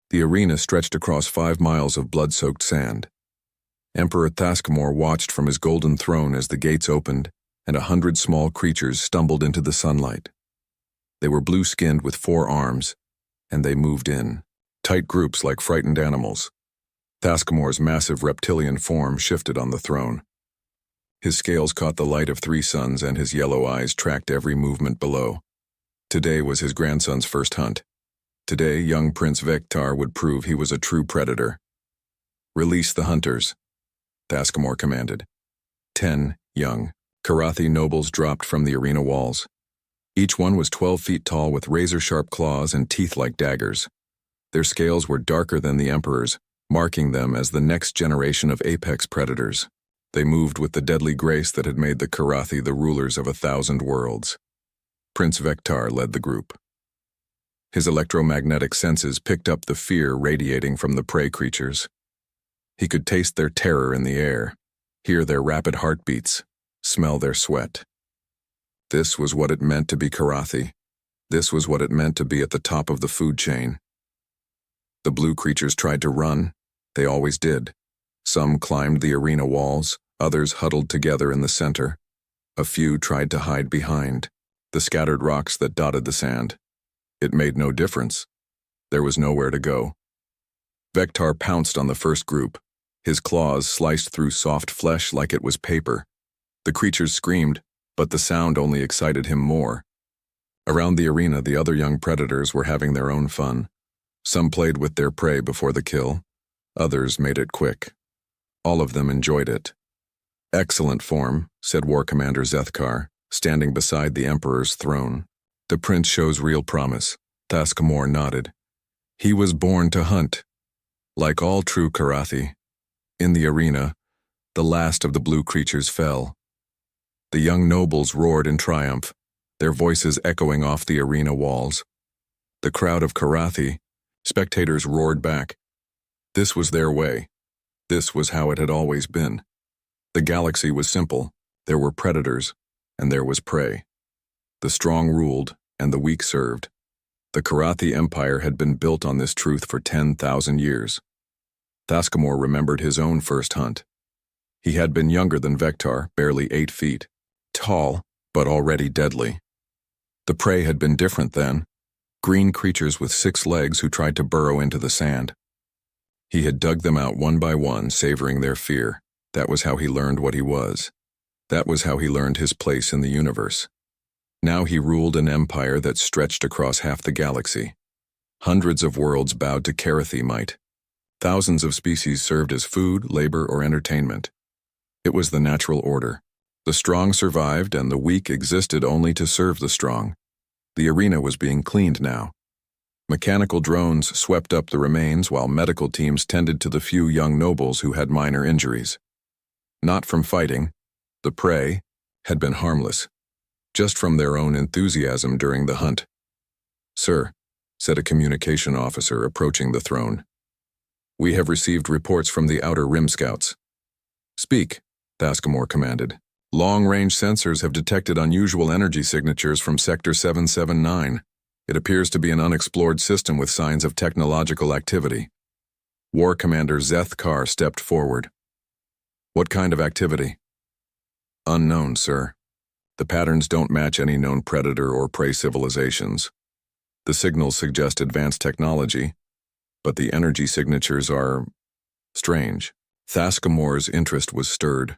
The arena stretched across 5 miles of blood-soaked sand. Emperor Thaskamor watched from his golden throne as the gates opened and 100 small creatures stumbled into the sunlight. They were blue-skinned with 4 arms, and they moved in, tight groups like frightened animals. Thaskamor's massive reptilian form shifted on the throne. His scales caught the light of 3 suns and his yellow eyes tracked every movement below. Today was his grandson's first hunt. Today, young Prince Vectar would prove he was a true predator. "Release the hunters," Thaskamor commanded. 10 young Karathi nobles dropped from the arena walls. Each one was 12 feet tall with razor-sharp claws and teeth like daggers. Their scales were darker than the Emperor's, marking them as the next generation of apex predators. They moved with the deadly grace that had made the Karathi the rulers of 1,000 worlds. Prince Vectar led the group. His electromagnetic senses picked up the fear radiating from the prey creatures. He could taste their terror in the air, hear their rapid heartbeats, smell their sweat. This was what it meant to be Karathi. This was what it meant to be at the top of the food chain. The blue creatures tried to run. They always did. Some climbed the arena walls, others huddled together in the center. A few tried to hide behind the scattered rocks that dotted the sand. It made no difference. There was nowhere to go. Vectar pounced on the first group. His claws sliced through soft flesh like it was paper. The creatures screamed, but the sound only excited him more. Around the arena, the other young predators were having their own fun. Some played with their prey before the kill. Others made it quick. All of them enjoyed it. "Excellent form," said War Commander Zethkar, standing beside the Emperor's throne. "The prince shows real promise." Thaskamor nodded. "He was born to hunt." Like all true Karathi, in the arena, the last of the blue creatures fell. The young nobles roared in triumph, their voices echoing off the arena walls. The crowd of Karathi, spectators roared back. This was their way. This was how it had always been. The galaxy was simple. There were predators, and there was prey. The strong ruled, and the weak served. The Karathi Empire had been built on this truth for 10,000 years. Thaskamor remembered his own first hunt. He had been younger than Vectar, barely 8 feet. Tall, but already deadly. The prey had been different then. Green creatures with 6 legs who tried to burrow into the sand. He had dug them out one by one, savoring their fear. That was how he learned what he was. That was how he learned his place in the universe. Now he ruled an empire that stretched across half the galaxy. Hundreds of worlds bowed to Karathi might. Thousands of species served as food, labor, or entertainment. It was the natural order. The strong survived and the weak existed only to serve the strong. The arena was being cleaned now. Mechanical drones swept up the remains while medical teams tended to the few young nobles who had minor injuries. Not from fighting, the prey had been harmless, just from their own enthusiasm during the hunt. "Sir," said a communication officer approaching the throne, "we have received reports from the Outer Rim Scouts." "Speak," Thaskamor commanded. "Long-range sensors have detected unusual energy signatures from Sector 779. It appears to be an unexplored system with signs of technological activity." War Commander Zethkar stepped forward. "What kind of activity?" "Unknown, sir. The patterns don't match any known predator or prey civilizations. The signals suggest advanced technology, but the energy signatures are strange." Thaskamor's interest was stirred.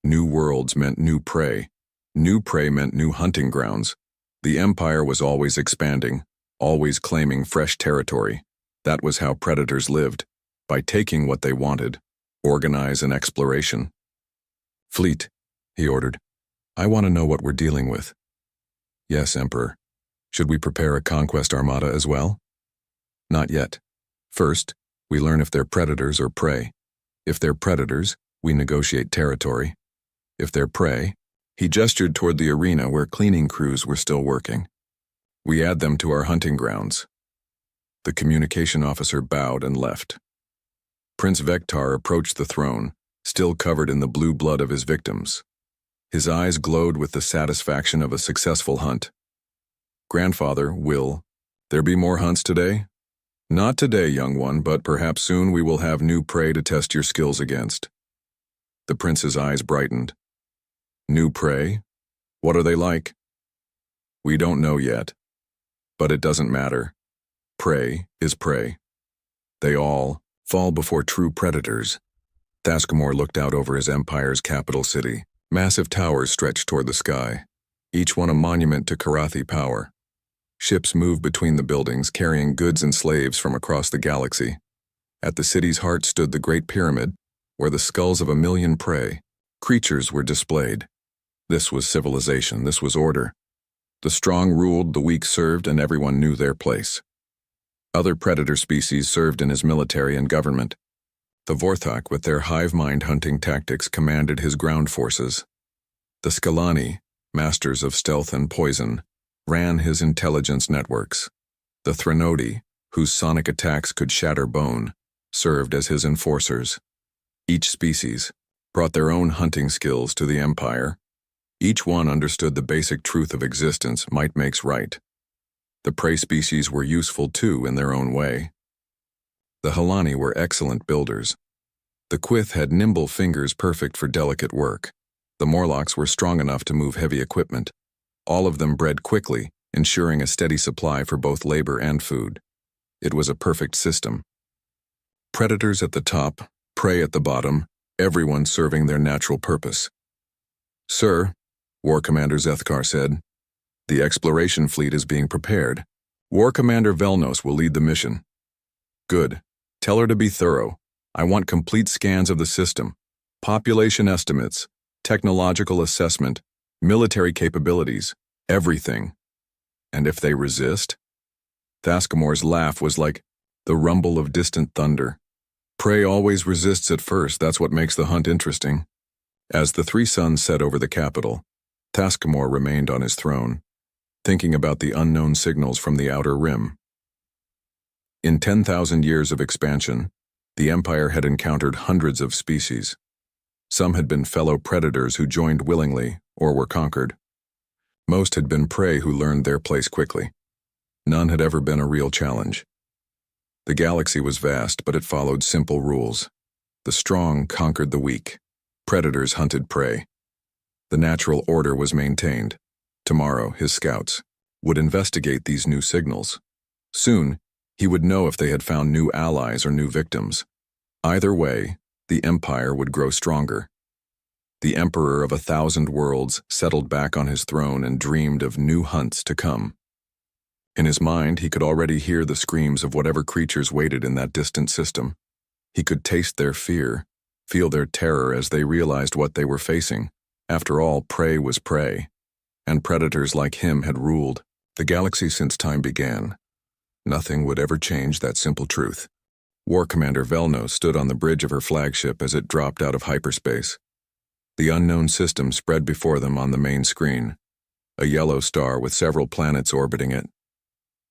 New worlds meant new prey. New prey meant new hunting grounds. The Empire was always expanding, always claiming fresh territory. That was how predators lived, by taking what they wanted. Organize an exploration. "Fleet," he ordered. "I want to know what we're dealing with." "Yes, Emperor. Should we prepare a conquest armada as well?" "Not yet. First, we learn if they're predators or prey. If they're predators, we negotiate territory. If they're prey," he gestured toward the arena where cleaning crews were still working, "we add them to our hunting grounds." The communication officer bowed and left. Prince Vectar approached the throne, still covered in the blue blood of his victims. His eyes glowed with the satisfaction of a successful hunt. "Grandfather, will there be more hunts today?" Not today, young one, but perhaps soon we will have new prey to test your skills against. The prince's eyes brightened. New prey? What are they like? We don't know yet. But it doesn't matter. Prey is prey. They all fall before true predators. Thaskamore looked out over his empire's capital city. Massive towers stretched toward the sky, each one a monument to Karathi power. Ships moved between the buildings, carrying goods and slaves from across the galaxy. At the city's heart stood the Great Pyramid, where the skulls of 1,000,000 prey creatures were displayed. This was civilization, this was order. The strong ruled, the weak served, and everyone knew their place. Other predator species served in his military and government. The Vorthok, with their hive-mind hunting tactics, commanded his ground forces. The Skalani, masters of stealth and poison, ran his intelligence networks. The Threnodi, whose sonic attacks could shatter bone, served as his enforcers. Each species brought their own hunting skills to the Empire. Each one understood the basic truth of existence: might makes right. The prey species were useful too in their own way. The Halani were excellent builders. The Quyth had nimble fingers perfect for delicate work. The Morlocks were strong enough to move heavy equipment. All of them bred quickly, ensuring a steady supply for both labor and food. It was a perfect system. Predators at the top, prey at the bottom, everyone serving their natural purpose. Sir, War Commander Zethkar said, the exploration fleet is being prepared. War Commander Velnos will lead the mission. Good. Tell her to be thorough. I want complete scans of the system, population estimates, technological assessment, military capabilities, everything. And if they resist? Thaskamore's laugh was like the rumble of distant thunder. Prey always resists at first, that's what makes the hunt interesting. As the three suns set over the capital, Thaskamore remained on his throne, thinking about the unknown signals from the outer rim. In 10,000 years of expansion, the Empire had encountered hundreds of species. Some had been fellow predators who joined willingly or were conquered. Most had been prey who learned their place quickly. None had ever been a real challenge. The galaxy was vast, but it followed simple rules. The strong conquered the weak. Predators hunted prey. The natural order was maintained. Tomorrow, his scouts would investigate these new signals. Soon, he would know if they had found new allies or new victims. Either way, the Empire would grow stronger. The Emperor of 1,000 worlds settled back on his throne and dreamed of new hunts to come. In his mind, he could already hear the screams of whatever creatures waited in that distant system. He could taste their fear, feel their terror as they realized what they were facing. After all, prey was prey, and predators like him had ruled the galaxy since time began. Nothing would ever change that simple truth. War Commander Velnos stood on the bridge of her flagship as it dropped out of hyperspace. The unknown system spread before them on the main screen, a yellow star with several planets orbiting it.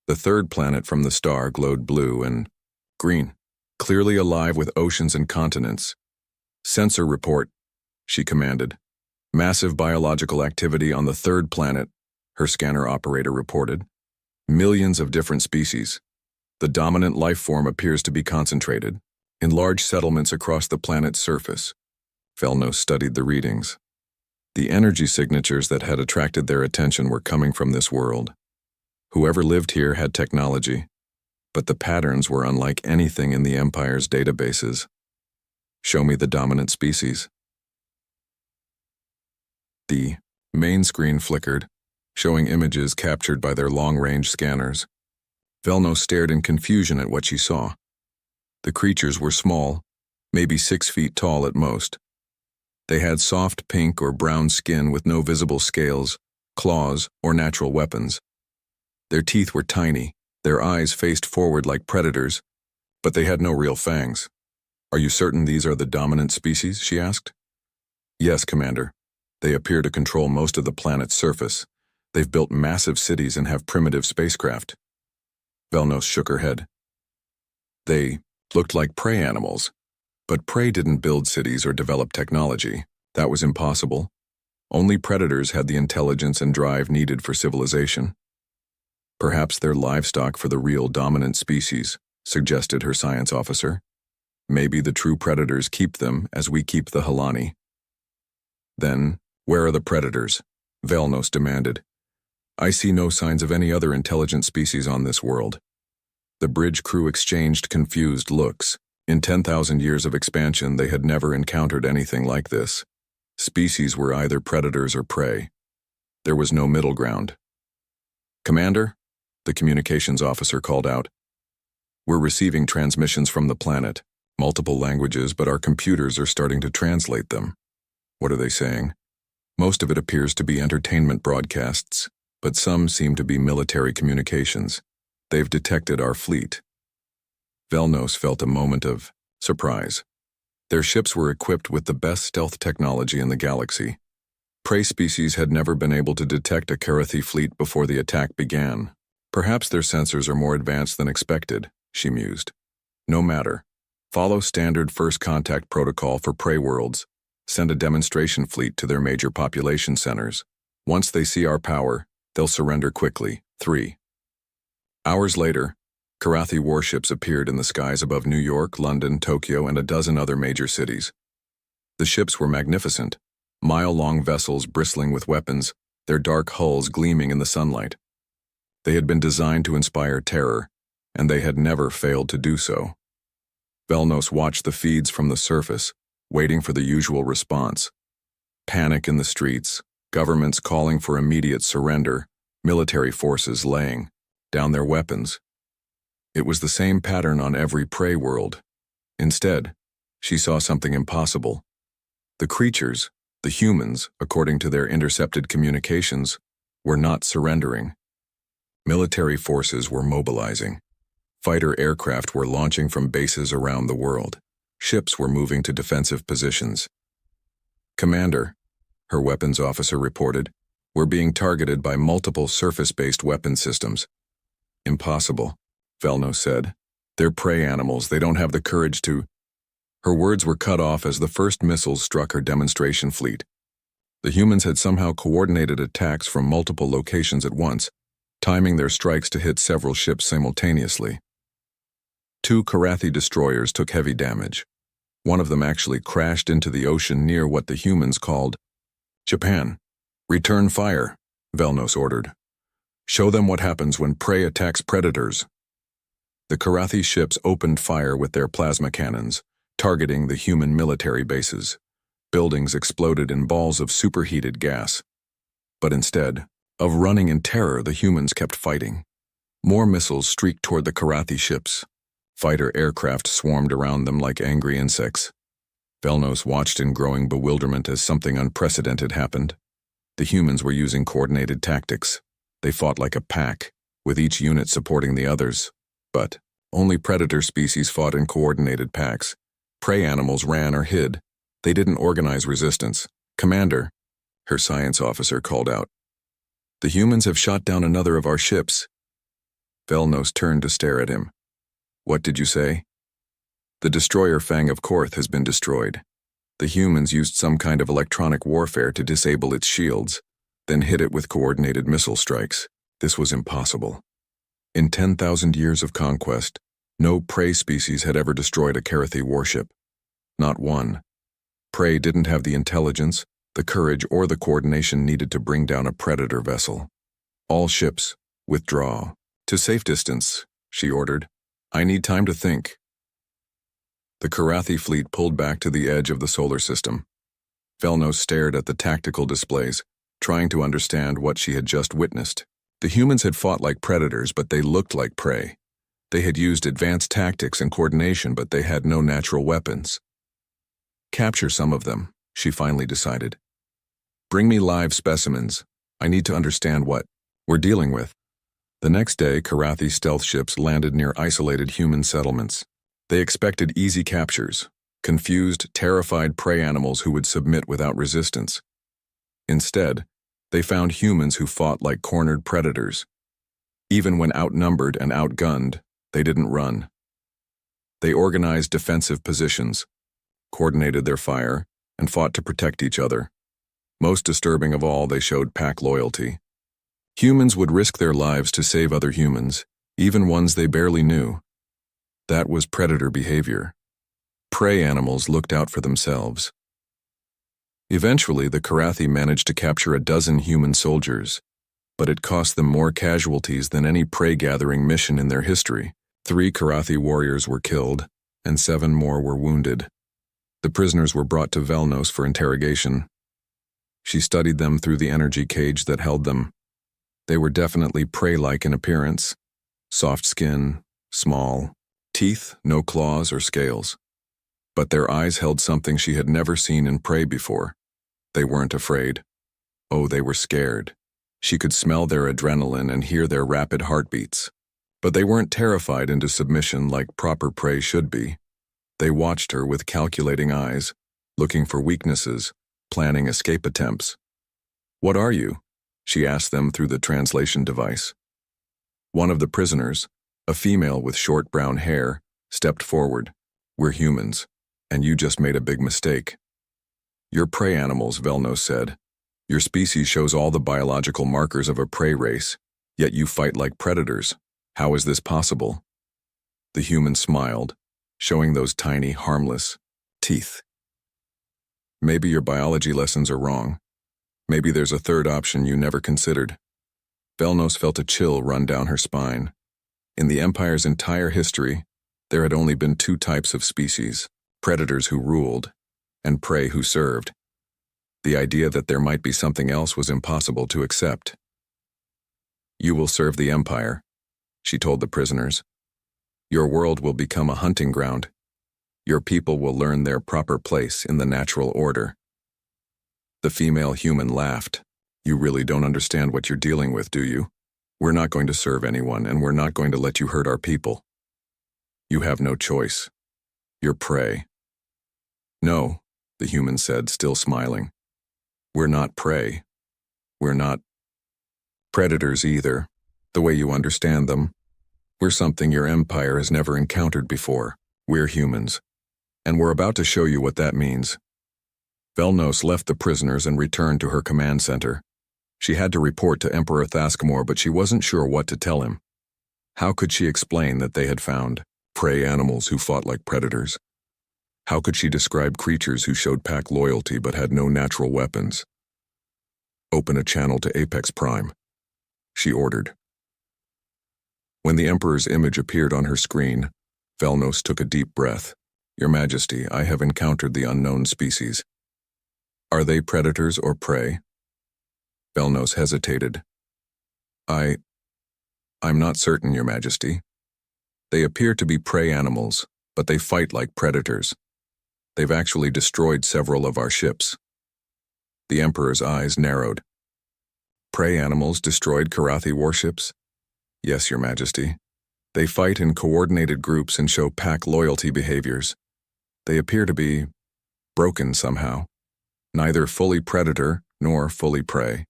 The third planet from the star glowed blue and green, clearly alive with oceans and continents. Sensor report, she commanded. Massive biological activity on the third planet, her scanner operator reported. Millions of different species. The dominant life form appears to be concentrated in large settlements across the planet's surface. Velnos studied the readings. The energy signatures that had attracted their attention were coming from this world. Whoever lived here had technology, but the patterns were unlike anything in the Empire's databases. Show me the dominant species. The main screen flickered, showing images captured by their long-range scanners. Velnos stared in confusion at what she saw. The creatures were small, maybe 6 feet tall at most. They had soft pink or brown skin with no visible scales, claws, or natural weapons. Their teeth were tiny, their eyes faced forward like predators, but they had no real fangs. Are you certain these are the dominant species? She asked. Yes, Commander. They appear to control most of the planet's surface. They've built massive cities and have primitive spacecraft. Velnos shook her head. They looked like prey animals, but prey didn't build cities or develop technology. That was impossible. Only predators had the intelligence and drive needed for civilization. Perhaps they're livestock for the real dominant species, suggested her science officer. Maybe the true predators keep them as we keep the Halani. Then, where are the predators? Velnos demanded. I see no signs of any other intelligent species on this world. The bridge crew exchanged confused looks. In 10,000 years of expansion, they had never encountered anything like this. Species were either predators or prey. There was no middle ground. Commander, the communications officer called out. We're receiving transmissions from the planet, multiple languages, but our computers are starting to translate them. What are they saying? Most of it appears to be entertainment broadcasts, but some seem to be military communications. They've detected our fleet. Velnos felt a moment of surprise. Their ships were equipped with the best stealth technology in the galaxy. Prey species had never been able to detect a Karathi fleet before the attack began. Perhaps their sensors are more advanced than expected, she mused. No matter. Follow standard first contact protocol for prey worlds. Send a demonstration fleet to their major population centers. Once they see our power, they'll surrender quickly. 3. Hours later, Karathi warships appeared in the skies above New York, London, Tokyo, and a dozen other major cities. The ships were magnificent, mile-long vessels bristling with weapons, their dark hulls gleaming in the sunlight. They had been designed to inspire terror, and they had never failed to do so. Velnos watched the feeds from the surface, waiting for the usual response. Panic in the streets, governments calling for immediate surrender, military forces laying down their weapons. It was the same pattern on every prey world. Instead, she saw something impossible. The creatures, the humans, according to their intercepted communications, were not surrendering. Military forces were mobilizing. Fighter aircraft were launching from bases around the world. Ships were moving to defensive positions. Commander, her weapons officer reported, we're being targeted by multiple surface-based weapon systems. Impossible, Velnos said. They're prey animals, they don't have the courage to… Her words were cut off as the first missiles struck her demonstration fleet. The humans had somehow coordinated attacks from multiple locations at once, timing their strikes to hit several ships simultaneously. 2 Karathi destroyers took heavy damage. One of them actually crashed into the ocean near what the humans called Japan. Return fire, Velnos ordered. Show them what happens when prey attacks predators. The Karathi ships opened fire with their plasma cannons, targeting the human military bases. Buildings exploded in balls of superheated gas. But instead of running in terror, the humans kept fighting. More missiles streaked toward the Karathi ships. Fighter aircraft swarmed around them like angry insects. Velnos watched in growing bewilderment as something unprecedented happened. The humans were using coordinated tactics. They fought like a pack, with each unit supporting the others. But only predator species fought in coordinated packs. Prey animals ran or hid. They didn't organize resistance. Commander, her science officer called out. The humans have shot down another of our ships. Velnos turned to stare at him. What did you say? The destroyer Fang of Korth has been destroyed. The humans used some kind of electronic warfare to disable its shields, then hit it with coordinated missile strikes. This was impossible. In 10,000 years of conquest, no prey species had ever destroyed a Karathi warship. Not one. Prey didn't have the intelligence, the courage, or the coordination needed to bring down a predator vessel. All ships, withdraw. To safe distance, she ordered. I need time to think. The Karathi fleet pulled back to the edge of the solar system. Velnos stared at the tactical displays, trying to understand what she had just witnessed. The humans had fought like predators, but they looked like prey. They had used advanced tactics and coordination, but they had no natural weapons. Capture some of them, she finally decided. Bring me live specimens. I need to understand what we're dealing with. The next day, Karathi stealth ships landed near isolated human settlements. They expected easy captures, confused, terrified prey animals who would submit without resistance. Instead, they found humans who fought like cornered predators. Even when outnumbered and outgunned, they didn't run. They organized defensive positions, coordinated their fire, and fought to protect each other. Most disturbing of all, they showed pack loyalty. Humans would risk their lives to save other humans, even ones they barely knew. That was predator behavior. Prey animals looked out for themselves. Eventually, the Karathi managed to capture a dozen human soldiers, but it cost them more casualties than any prey-gathering mission in their history. 3 Karathi warriors were killed, and 7 more were wounded. The prisoners were brought to Velnos for interrogation. She studied them through the energy cage that held them. They were definitely prey-like in appearance. Soft skin, small, teeth, no claws or scales. But their eyes held something she had never seen in prey before. They weren't afraid. Oh, they were scared. She could smell their adrenaline and hear their rapid heartbeats. But they weren't terrified into submission like proper prey should be. They watched her with calculating eyes, looking for weaknesses, planning escape attempts. "What are you?" she asked them through the translation device. One of the prisoners, a female with short brown hair, stepped forward. "We're humans, and you just made a big mistake." "You're prey animals," Velnos said. "Your species shows all the biological markers of a prey race, yet you fight like predators. How is this possible?" The human smiled, showing those tiny, harmless teeth. "Maybe your biology lessons are wrong. Maybe there's a third option you never considered." Velnos felt a chill run down her spine. In the Empire's entire history, there had only been 2 types of species: predators who ruled, and prey who served. The idea that there might be something else was impossible to accept. "You will serve the Empire," she told the prisoners. "Your world will become a hunting ground. Your people will learn their proper place in the natural order." The female human laughed. "You really don't understand what you're dealing with, do you? We're not going to serve anyone, and we're not going to let you hurt our people. You have no choice. You're prey." "No," the human said, still smiling. "We're not prey. We're not predators either, the way you understand them. We're something your empire has never encountered before. We're humans. And we're about to show you what that means." Velnos left the prisoners and returned to her command center. She had to report to Emperor Thaskmor, but she wasn't sure what to tell him. How could she explain that they had found prey animals who fought like predators? How could she describe creatures who showed pack loyalty but had no natural weapons? "Open a channel to Apex Prime," she ordered. When the Emperor's image appeared on her screen, Velnos took a deep breath. "Your Majesty, I have encountered the unknown species. Are they predators or prey?" Velnos hesitated. I'm not certain, Your Majesty. They appear to be prey animals, but they fight like predators. They've actually destroyed several of our ships." The Emperor's eyes narrowed. "Prey animals destroyed Karathi warships?" "Yes, Your Majesty. They fight in coordinated groups and show pack loyalty behaviors. They appear to be broken somehow, neither fully predator nor fully prey."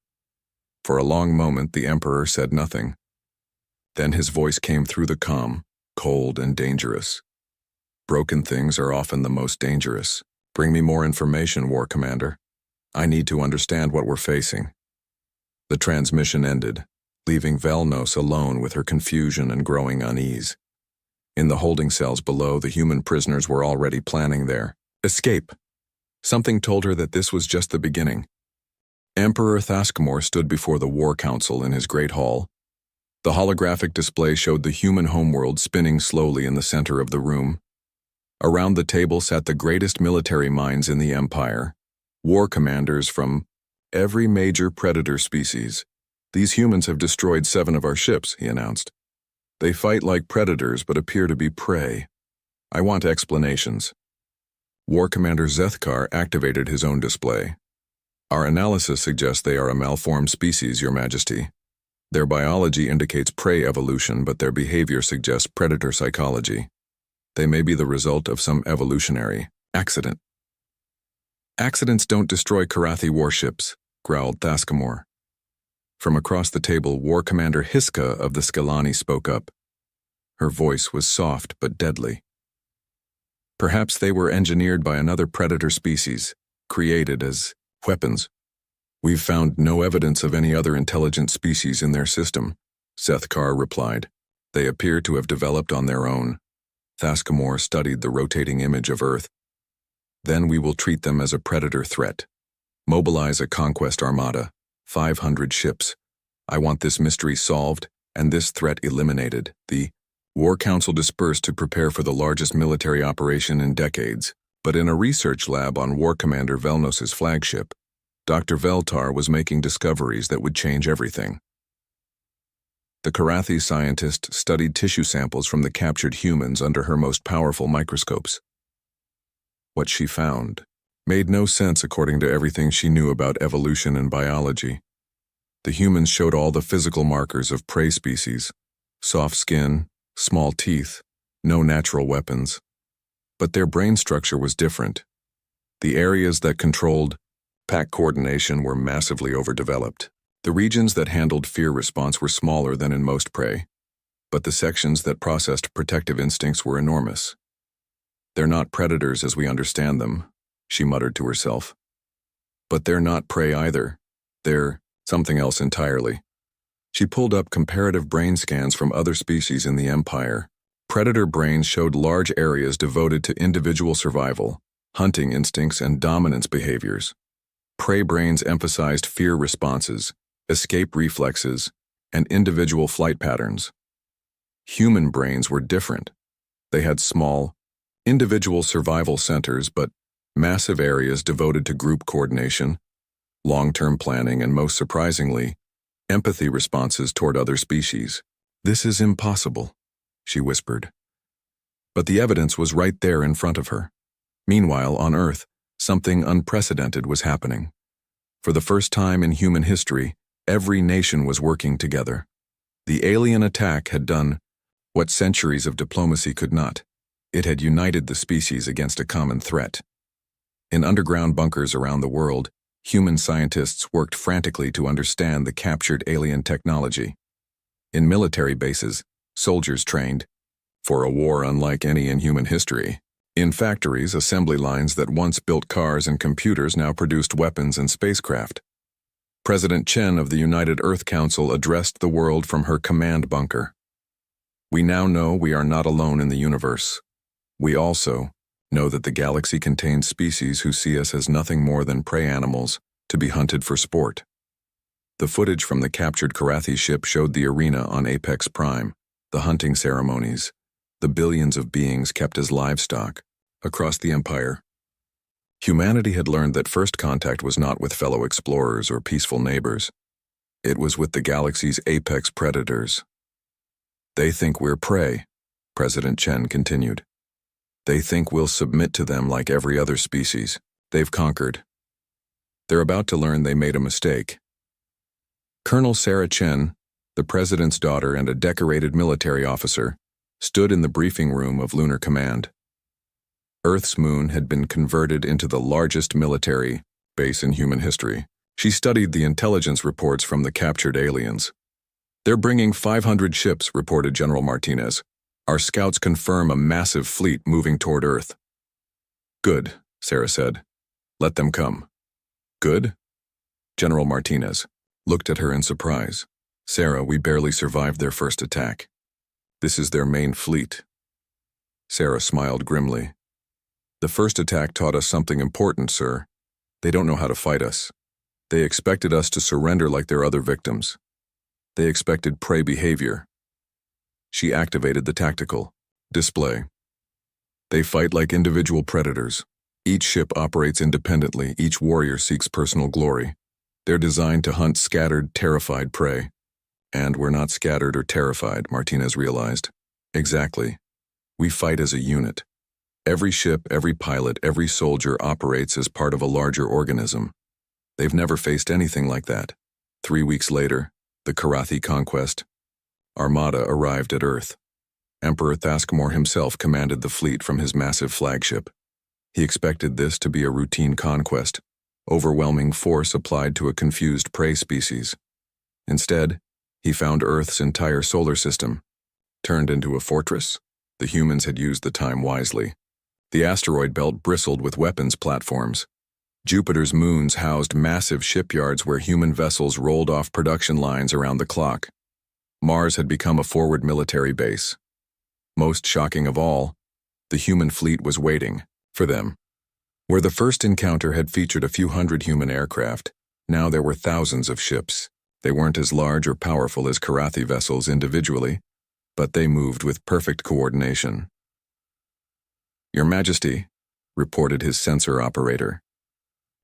For a long moment, the Emperor said nothing. Then his voice came through the comm, cold and dangerous. "Broken things are often the most dangerous. Bring me more information, War Commander. I need to understand what we're facing." The transmission ended, leaving Velnos alone with her confusion and growing unease. In the holding cells below, the human prisoners were already planning their escape. Something told her that this was just the beginning. Emperor Thaskmor stood before the War Council in his great hall. The holographic display showed the human homeworld spinning slowly in the center of the room. Around the table sat the greatest military minds in the Empire, war commanders from every major predator species. "These humans have destroyed 7 of our ships," he announced. "They fight like predators but appear to be prey. I want explanations." War Commander Zethkar activated his own display. "Our analysis suggests they are a malformed species, Your Majesty. Their biology indicates prey evolution, but their behavior suggests predator psychology. They may be the result of some evolutionary accident." "Accidents don't destroy Karathi warships," growled Thaskmor. From across the table, War Commander Hiska of the Skelani spoke up. Her voice was soft but deadly. "Perhaps they were engineered by another predator species, created as weapons. We've found no evidence of any other intelligent species in their system," Zethkar replied. "They appear to have developed on their own." Thaskamore studied the rotating image of Earth. Then we will treat them as a predator threat. Mobilize a conquest armada, 500 ships. I want this mystery solved and this threat eliminated. The War Council dispersed to prepare for the largest military operation in decades, but in a research lab on War Commander Velnos's flagship, Dr. Veltar was making discoveries that would change everything. The Karathi scientist studied tissue samples from the captured humans under her most powerful microscopes. What she found made no sense according to everything she knew about evolution and biology. The humans showed all the physical markers of prey species: soft skin, small teeth, no natural weapons. But their brain structure was different. The areas that controlled pack coordination were massively overdeveloped. The regions that handled fear response were smaller than in most prey, but the sections that processed protective instincts were enormous. They're not predators as we understand them, she muttered to herself. But they're not prey either. They're something else entirely. She pulled up comparative brain scans from other species in the Empire. Predator brains showed large areas devoted to individual survival, hunting instincts, and dominance behaviors. Prey brains emphasized fear responses, escape reflexes, and individual flight patterns. Human brains were different. They had small, individual survival centers, but massive areas devoted to group coordination, long-term planning, and most surprisingly, empathy responses toward other species. "This is impossible," she whispered. But the evidence was right there in front of her. Meanwhile, on Earth, something unprecedented was happening. For the first time in human history, every nation was working together. The alien attack had done what centuries of diplomacy could not. It had united the species against a common threat. In underground bunkers around the world, human scientists worked frantically to understand the captured alien technology. In military bases, soldiers trained for a war unlike any in human history. In factories, assembly lines that once built cars and computers now produced weapons and spacecraft. President Chen of the United Earth Council addressed the world from her command bunker. "We now know we are not alone in the universe. We also know that the galaxy contains species who see us as nothing more than prey animals to be hunted for sport." The footage from the captured Karathi ship showed the arena on Apex Prime, the hunting ceremonies, the billions of beings kept as livestock across the Empire. Humanity had learned that first contact was not with fellow explorers or peaceful neighbors. It was with the galaxy's apex predators. "They think we're prey," President Chen continued. "They think we'll submit to them like every other species they've conquered. They're about to learn they made a mistake." Colonel Sarah Chen, the president's daughter and a decorated military officer, stood in the briefing room of Lunar Command. Earth's moon had been converted into the largest military base in human history. She studied the intelligence reports from the captured aliens. "They're bringing 500 ships," reported General Martinez. "Our scouts confirm a massive fleet moving toward Earth." "Good," Sarah said. "Let them come." "Good?" General Martinez looked at her in surprise. "Sarah, we barely survived their first attack. This is their main fleet." Sarah smiled grimly. "The first attack taught us something important, sir. They don't know how to fight us. They expected us to surrender like their other victims. They expected prey behavior." She activated the tactical display. "They fight like individual predators. Each ship operates independently. Each warrior seeks personal glory. They're designed to hunt scattered, terrified prey." "And we're not scattered or terrified," Martinez realized. "Exactly. We fight as a unit. Every ship, every pilot, every soldier operates as part of a larger organism. They've never faced anything like that." 3 weeks later, the Karathi conquest armada arrived at Earth. Emperor Thaskamore himself commanded the fleet from his massive flagship. He expected this to be a routine conquest, overwhelming force applied to a confused prey species. Instead, he found Earth's entire solar system turned into a fortress. The humans had used the time wisely. The asteroid belt bristled with weapons platforms. Jupiter's moons housed massive shipyards where human vessels rolled off production lines around the clock. Mars had become a forward military base. Most shocking of all, The human fleet was waiting for them. Where the first encounter had featured a few hundred human aircraft, now there were thousands of ships. They weren't as large or powerful as Karathi vessels individually, but they moved with perfect coordination. "Your Majesty," reported his sensor operator,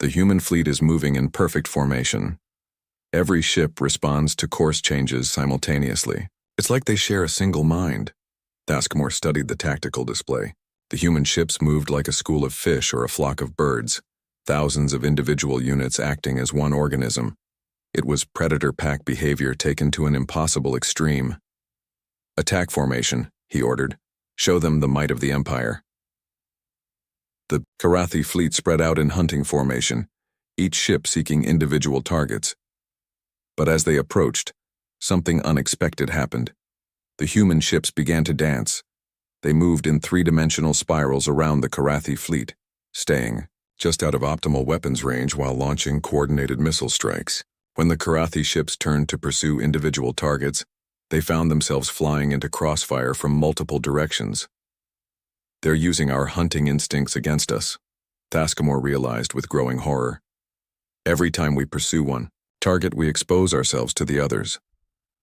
"the human fleet is moving in perfect formation. Every ship responds to course changes simultaneously. It's like they share a single mind." Taskmore studied the tactical display. The human ships moved like a school of fish or a flock of birds, thousands of individual units acting as one organism. It was predator-pack behavior taken to an impossible extreme. "Attack formation," he ordered. "Show them the might of the Empire." The Karathi fleet spread out in hunting formation, each ship seeking individual targets. But as they approached, something unexpected happened. The human ships began to dance. They moved in three-dimensional spirals around the Karathi fleet, staying just out of optimal weapons range while launching coordinated missile strikes. When the Karathi ships turned to pursue individual targets, they found themselves flying into crossfire from multiple directions. "They're using our hunting instincts against us," Taskmore realized with growing horror. "Every time we pursue one target, we expose ourselves to the others."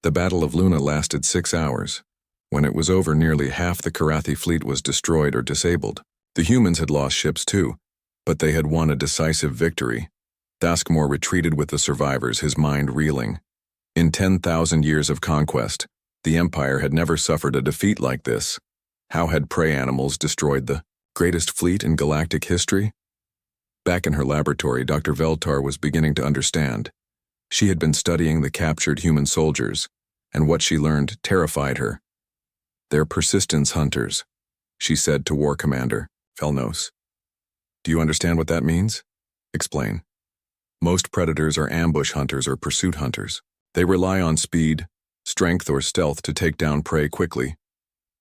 The Battle of Luna lasted 6 hours. When it was over, nearly half the Karathi fleet was destroyed or disabled. The humans had lost ships too, but they had won a decisive victory. Taskmore retreated with the survivors, his mind reeling. In 10,000 years of conquest, the Empire had never suffered a defeat like this. How had prey animals destroyed the greatest fleet in galactic history? Back in her laboratory, Dr. Veltar was beginning to understand. She had been studying the captured human soldiers, and what she learned terrified her. "They're persistence hunters," she said to War Commander Felnos. "Do you understand what that means?" "Explain." "Most predators are ambush hunters or pursuit hunters. They rely on speed, strength, or stealth to take down prey quickly.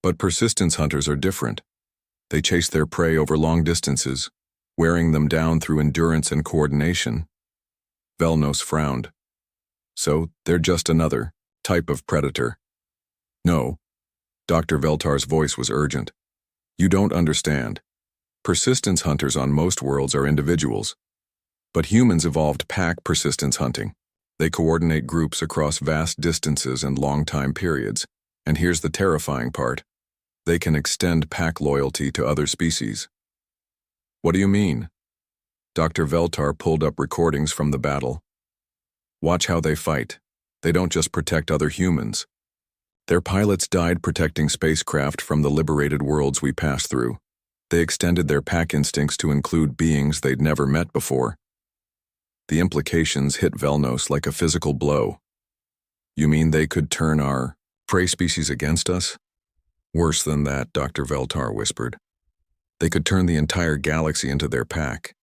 But persistence hunters are different. They chase their prey over long distances, wearing them down through endurance and coordination." Velnos frowned. "So, they're just another type of predator." "No." Dr. Veltar's voice was urgent. "You don't understand. Persistence hunters on most worlds are individuals. But humans evolved pack persistence hunting. They coordinate groups across vast distances and long time periods. And here's the terrifying part. They can extend pack loyalty to other species." "What do you mean?" Dr. Veltar pulled up recordings from the battle. "Watch how they fight. They don't just protect other humans. Their pilots died protecting spacecraft from the liberated worlds we passed through. They extended their pack instincts to include beings they'd never met before." The implications hit Velnos like a physical blow. "You mean they could turn our prey species against us?" "Worse than that," Dr. Veltar whispered. "They could turn the entire galaxy into their pack.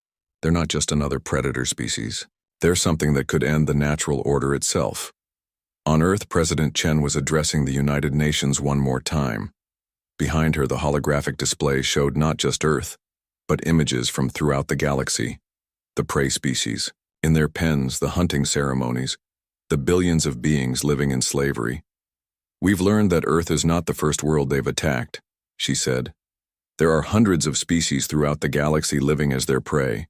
They're not just another predator species. They're something that could end the natural order itself." On Earth, President Chen was addressing the United Nations one more time. Behind her, the holographic display showed not just Earth, but images from throughout the galaxy. The prey species, in their pens, the hunting ceremonies, the billions of beings living in slavery. "We've learned that Earth is not the first world they've attacked," she said. "There are hundreds of species throughout the galaxy living as their prey.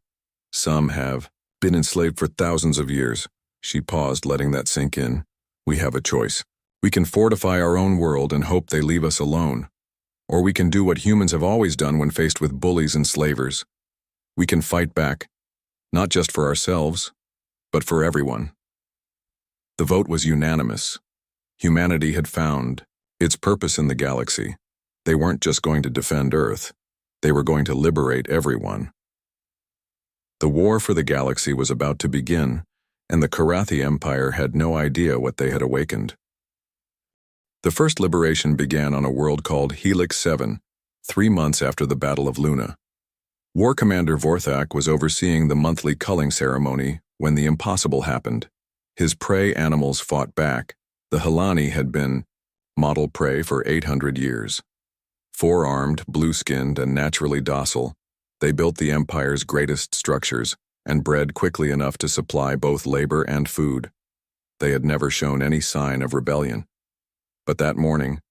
Some have been enslaved for thousands of years." She paused, letting that sink in. "We have a choice. We can fortify our own world and hope they leave us alone. Or we can do what humans have always done when faced with bullies and slavers. We can fight back, not just for ourselves, but for everyone." The vote was unanimous. Humanity had found its purpose in the galaxy. They weren't just going to defend Earth. They were going to liberate everyone. The war for the galaxy was about to begin, and the Karathi Empire had no idea what they had awakened. The first liberation began on a world called Helix 7, 3 months after the Battle of Luna. War Commander Vorthak was overseeing the monthly culling ceremony when the impossible happened. His prey animals fought back. The Helani had been model prey for 800 years. Four-armed, blue-skinned, and naturally docile, they built the Empire's greatest structures and bred quickly enough to supply both labor and food. They had never shown any sign of rebellion. But that morning,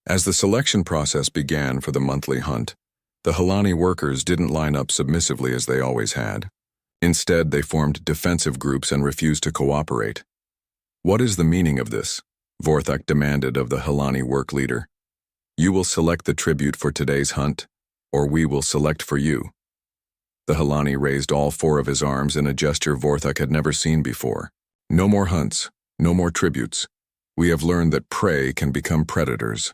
as the selection process began for the monthly hunt, The Helani workers didn't line up submissively as they always had. Instead, they formed defensive groups and refused to cooperate. "What is the meaning of this?" Vorthak demanded of the Helani work leader. "You will select the tribute for today's hunt, or we will select for you." The Helani raised all four of his arms in a gesture Vorthak had never seen before. "No more hunts, no more tributes. We have learned that prey can become predators."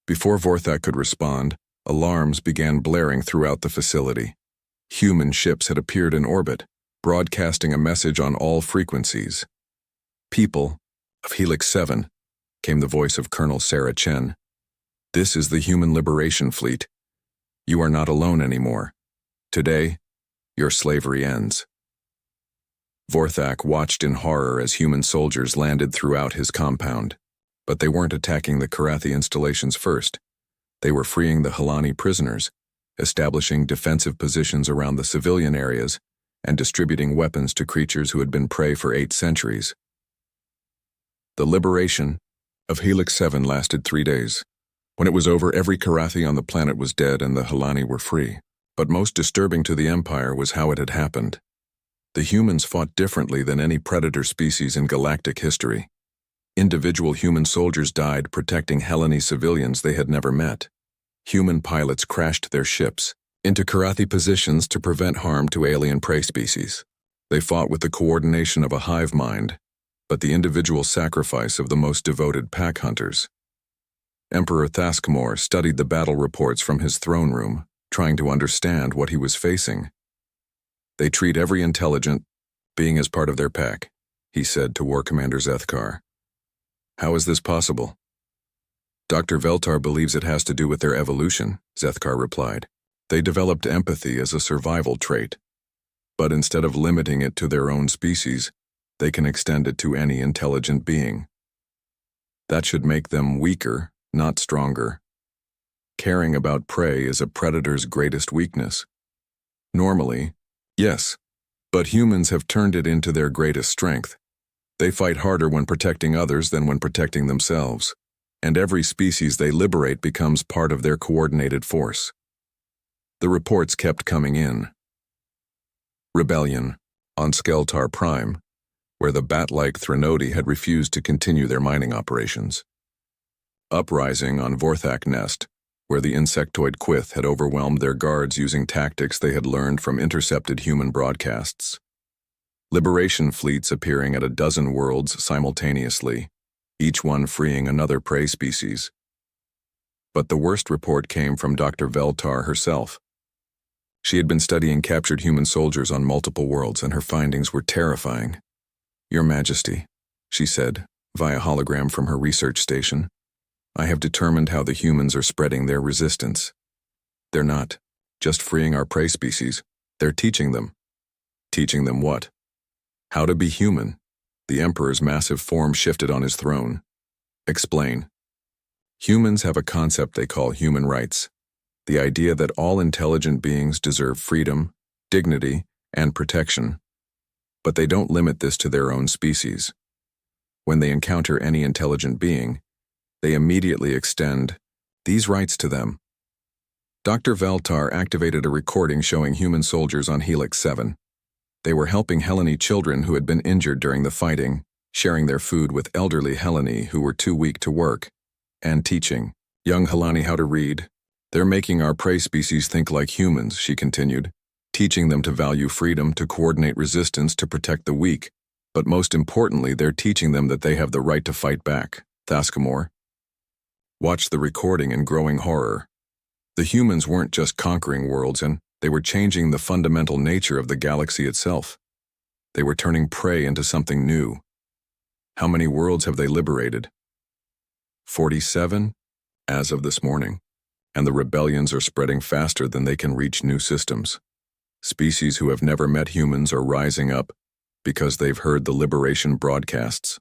Before Vorthak could respond, alarms began blaring throughout the facility. Human ships had appeared in orbit, broadcasting a message on all frequencies. "People of Helix 7, came the voice of Colonel Sarah Chen. "This is the Human Liberation Fleet. You are not alone anymore. Today, your slavery ends." Vorthak watched in horror as human soldiers landed throughout his compound. But they weren't attacking the Karathi installations first. They were freeing the Helani prisoners, establishing defensive positions around the civilian areas, and distributing weapons to creatures who had been prey for 8 centuries. The liberation of Helix 7 lasted 3 days. When it was over, every Karathi on the planet was dead and the Helani were free. But most disturbing to the Empire was how it had happened. The humans fought differently than any predator species in galactic history. Individual human soldiers died protecting Helani civilians they had never met. Human pilots crashed their ships into Karathi positions to prevent harm to alien prey species. They fought with the coordination of a hive mind, but the individual sacrifice of the most devoted pack hunters. Emperor Thaskmor studied the battle reports from his throne room, trying to understand what he was facing. "They treat every intelligent being as part of their pack," he said to War Commander Zethkar. "How is this possible?" "Dr. Veltar believes it has to do with their evolution," Zethkar replied. "They developed empathy as a survival trait. But instead of limiting it to their own species, they can extend it to any intelligent being. That should make them weaker, not stronger. Caring about prey is a predator's greatest weakness. Normally, yes, but humans have turned it into their greatest strength. They fight harder when protecting others than when protecting themselves, and every species they liberate becomes part of their coordinated force." The reports kept coming in. Rebellion on Skeltar Prime, where the bat-like Threnodi had refused to continue their mining operations. Uprising on Vorthak Nest, where the insectoid Quith had overwhelmed their guards using tactics they had learned from intercepted human broadcasts. Liberation fleets appearing at a dozen worlds simultaneously, each one freeing another prey species. But the worst report came from Dr. Veltar herself. She had been studying captured human soldiers on multiple worlds, and her findings were terrifying. "Your Majesty," she said, via hologram from her research station, "I have determined how the humans are spreading their resistance. They're not just freeing our prey species, they're teaching them." "Teaching them what?" "How to be human." The Emperor's massive form shifted on his throne. "Explain." "Humans have a concept they call human rights. The idea that all intelligent beings deserve freedom, dignity, and protection. But they don't limit this to their own species. When they encounter any intelligent being, they immediately extend these rights to them." Dr. Veltar activated a recording showing human soldiers on Helix 7. They were helping Helani children who had been injured during the fighting, sharing their food with elderly Helani who were too weak to work, and teaching young Helani how to read. "They're making our prey species think like humans," she continued, "teaching them to value freedom, to coordinate resistance, to protect the weak. But most importantly, they're teaching them that they have the right to fight back." Thaskmor watched the recording in growing horror. The humans weren't just conquering worlds, and they were changing the fundamental nature of the galaxy itself. They were turning prey into something new. How many worlds have they liberated? 47, as of this morning, and the rebellions are spreading faster than they can reach new systems. Species who have never met humans are rising up because they've heard the liberation broadcasts.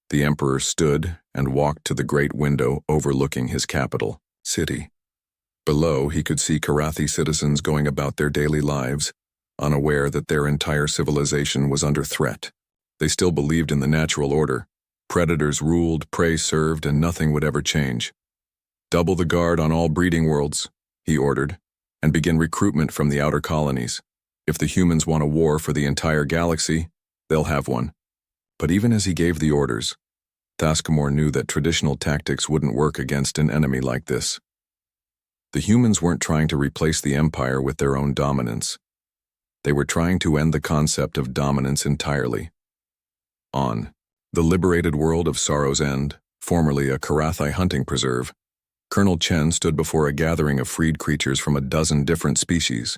The Emperor stood and walked to the great window overlooking his capital city. Below, he could see Karathi citizens going about their daily lives, unaware that their entire civilization was under threat. They still believed in the natural order. Predators ruled, prey served, and nothing would ever change. "Double the guard on all breeding worlds," he ordered, and begin recruitment from the outer colonies. If the humans want a war for the entire galaxy, they'll have one. But even as he gave the orders, Thaskamore knew that traditional tactics wouldn't work against an enemy like this. The humans weren't trying to replace the Empire with their own dominance. They were trying to end the concept of dominance entirely. On the liberated world of Sorrow's End, formerly a Karathi hunting preserve, Colonel Chen stood before a gathering of freed creatures from a dozen different species.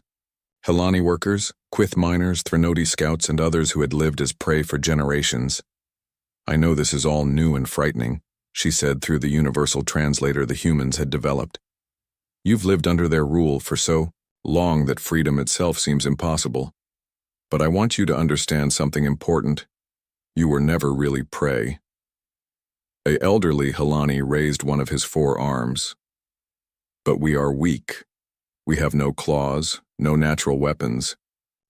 Helani workers, Quyth miners, Threnody scouts, and others who had lived as prey for generations. "I know this is all new and frightening," she said through the universal translator the humans had developed. "You've lived under their rule for so long that freedom itself seems impossible. But I want you to understand something important. You were never really prey." An elderly Helani raised one of his 4 arms. "But we are weak. We have no claws, no natural weapons.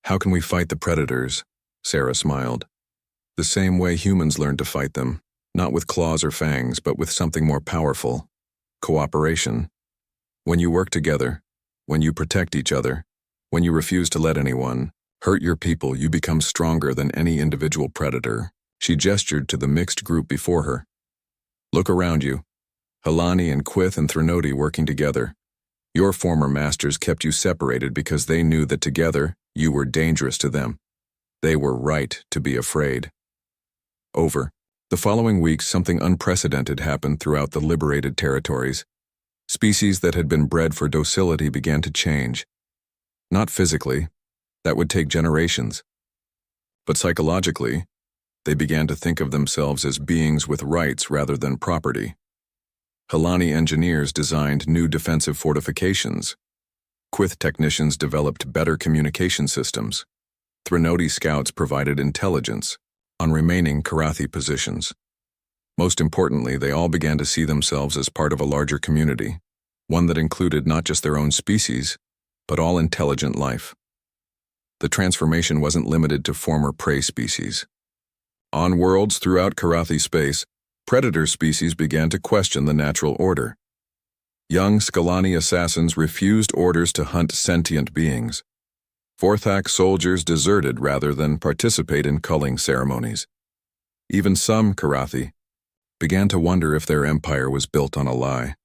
How can we fight the predators?" Sarah smiled. "The same way humans learned to fight them, not with claws or fangs, but with something more powerful: cooperation. When you work together, when you protect each other, when you refuse to let anyone hurt your people, you become stronger than any individual predator." She gestured to the mixed group before her. "Look around you. Helani and Quyth and Threnody working together. Your former masters kept you separated because they knew that together you were dangerous to them. They were right to be afraid." Over the following weeks, something unprecedented happened throughout the liberated territories. Species that had been bred for docility began to change. Not physically, that would take generations. But psychologically, they began to think of themselves as beings with rights rather than property. Helani engineers designed new defensive fortifications. Quyth technicians developed better communication systems. Threnody scouts provided intelligence on remaining Karathi positions. Most importantly, they all began to see themselves as part of a larger community, one that included not just their own species, but all intelligent life. The transformation wasn't limited to former prey species. On worlds throughout Karathi space, predator species began to question the natural order. Young Skalani assassins refused orders to hunt sentient beings. Forthak soldiers deserted rather than participate in culling ceremonies. Even some Karathi began to wonder if their empire was built on a lie.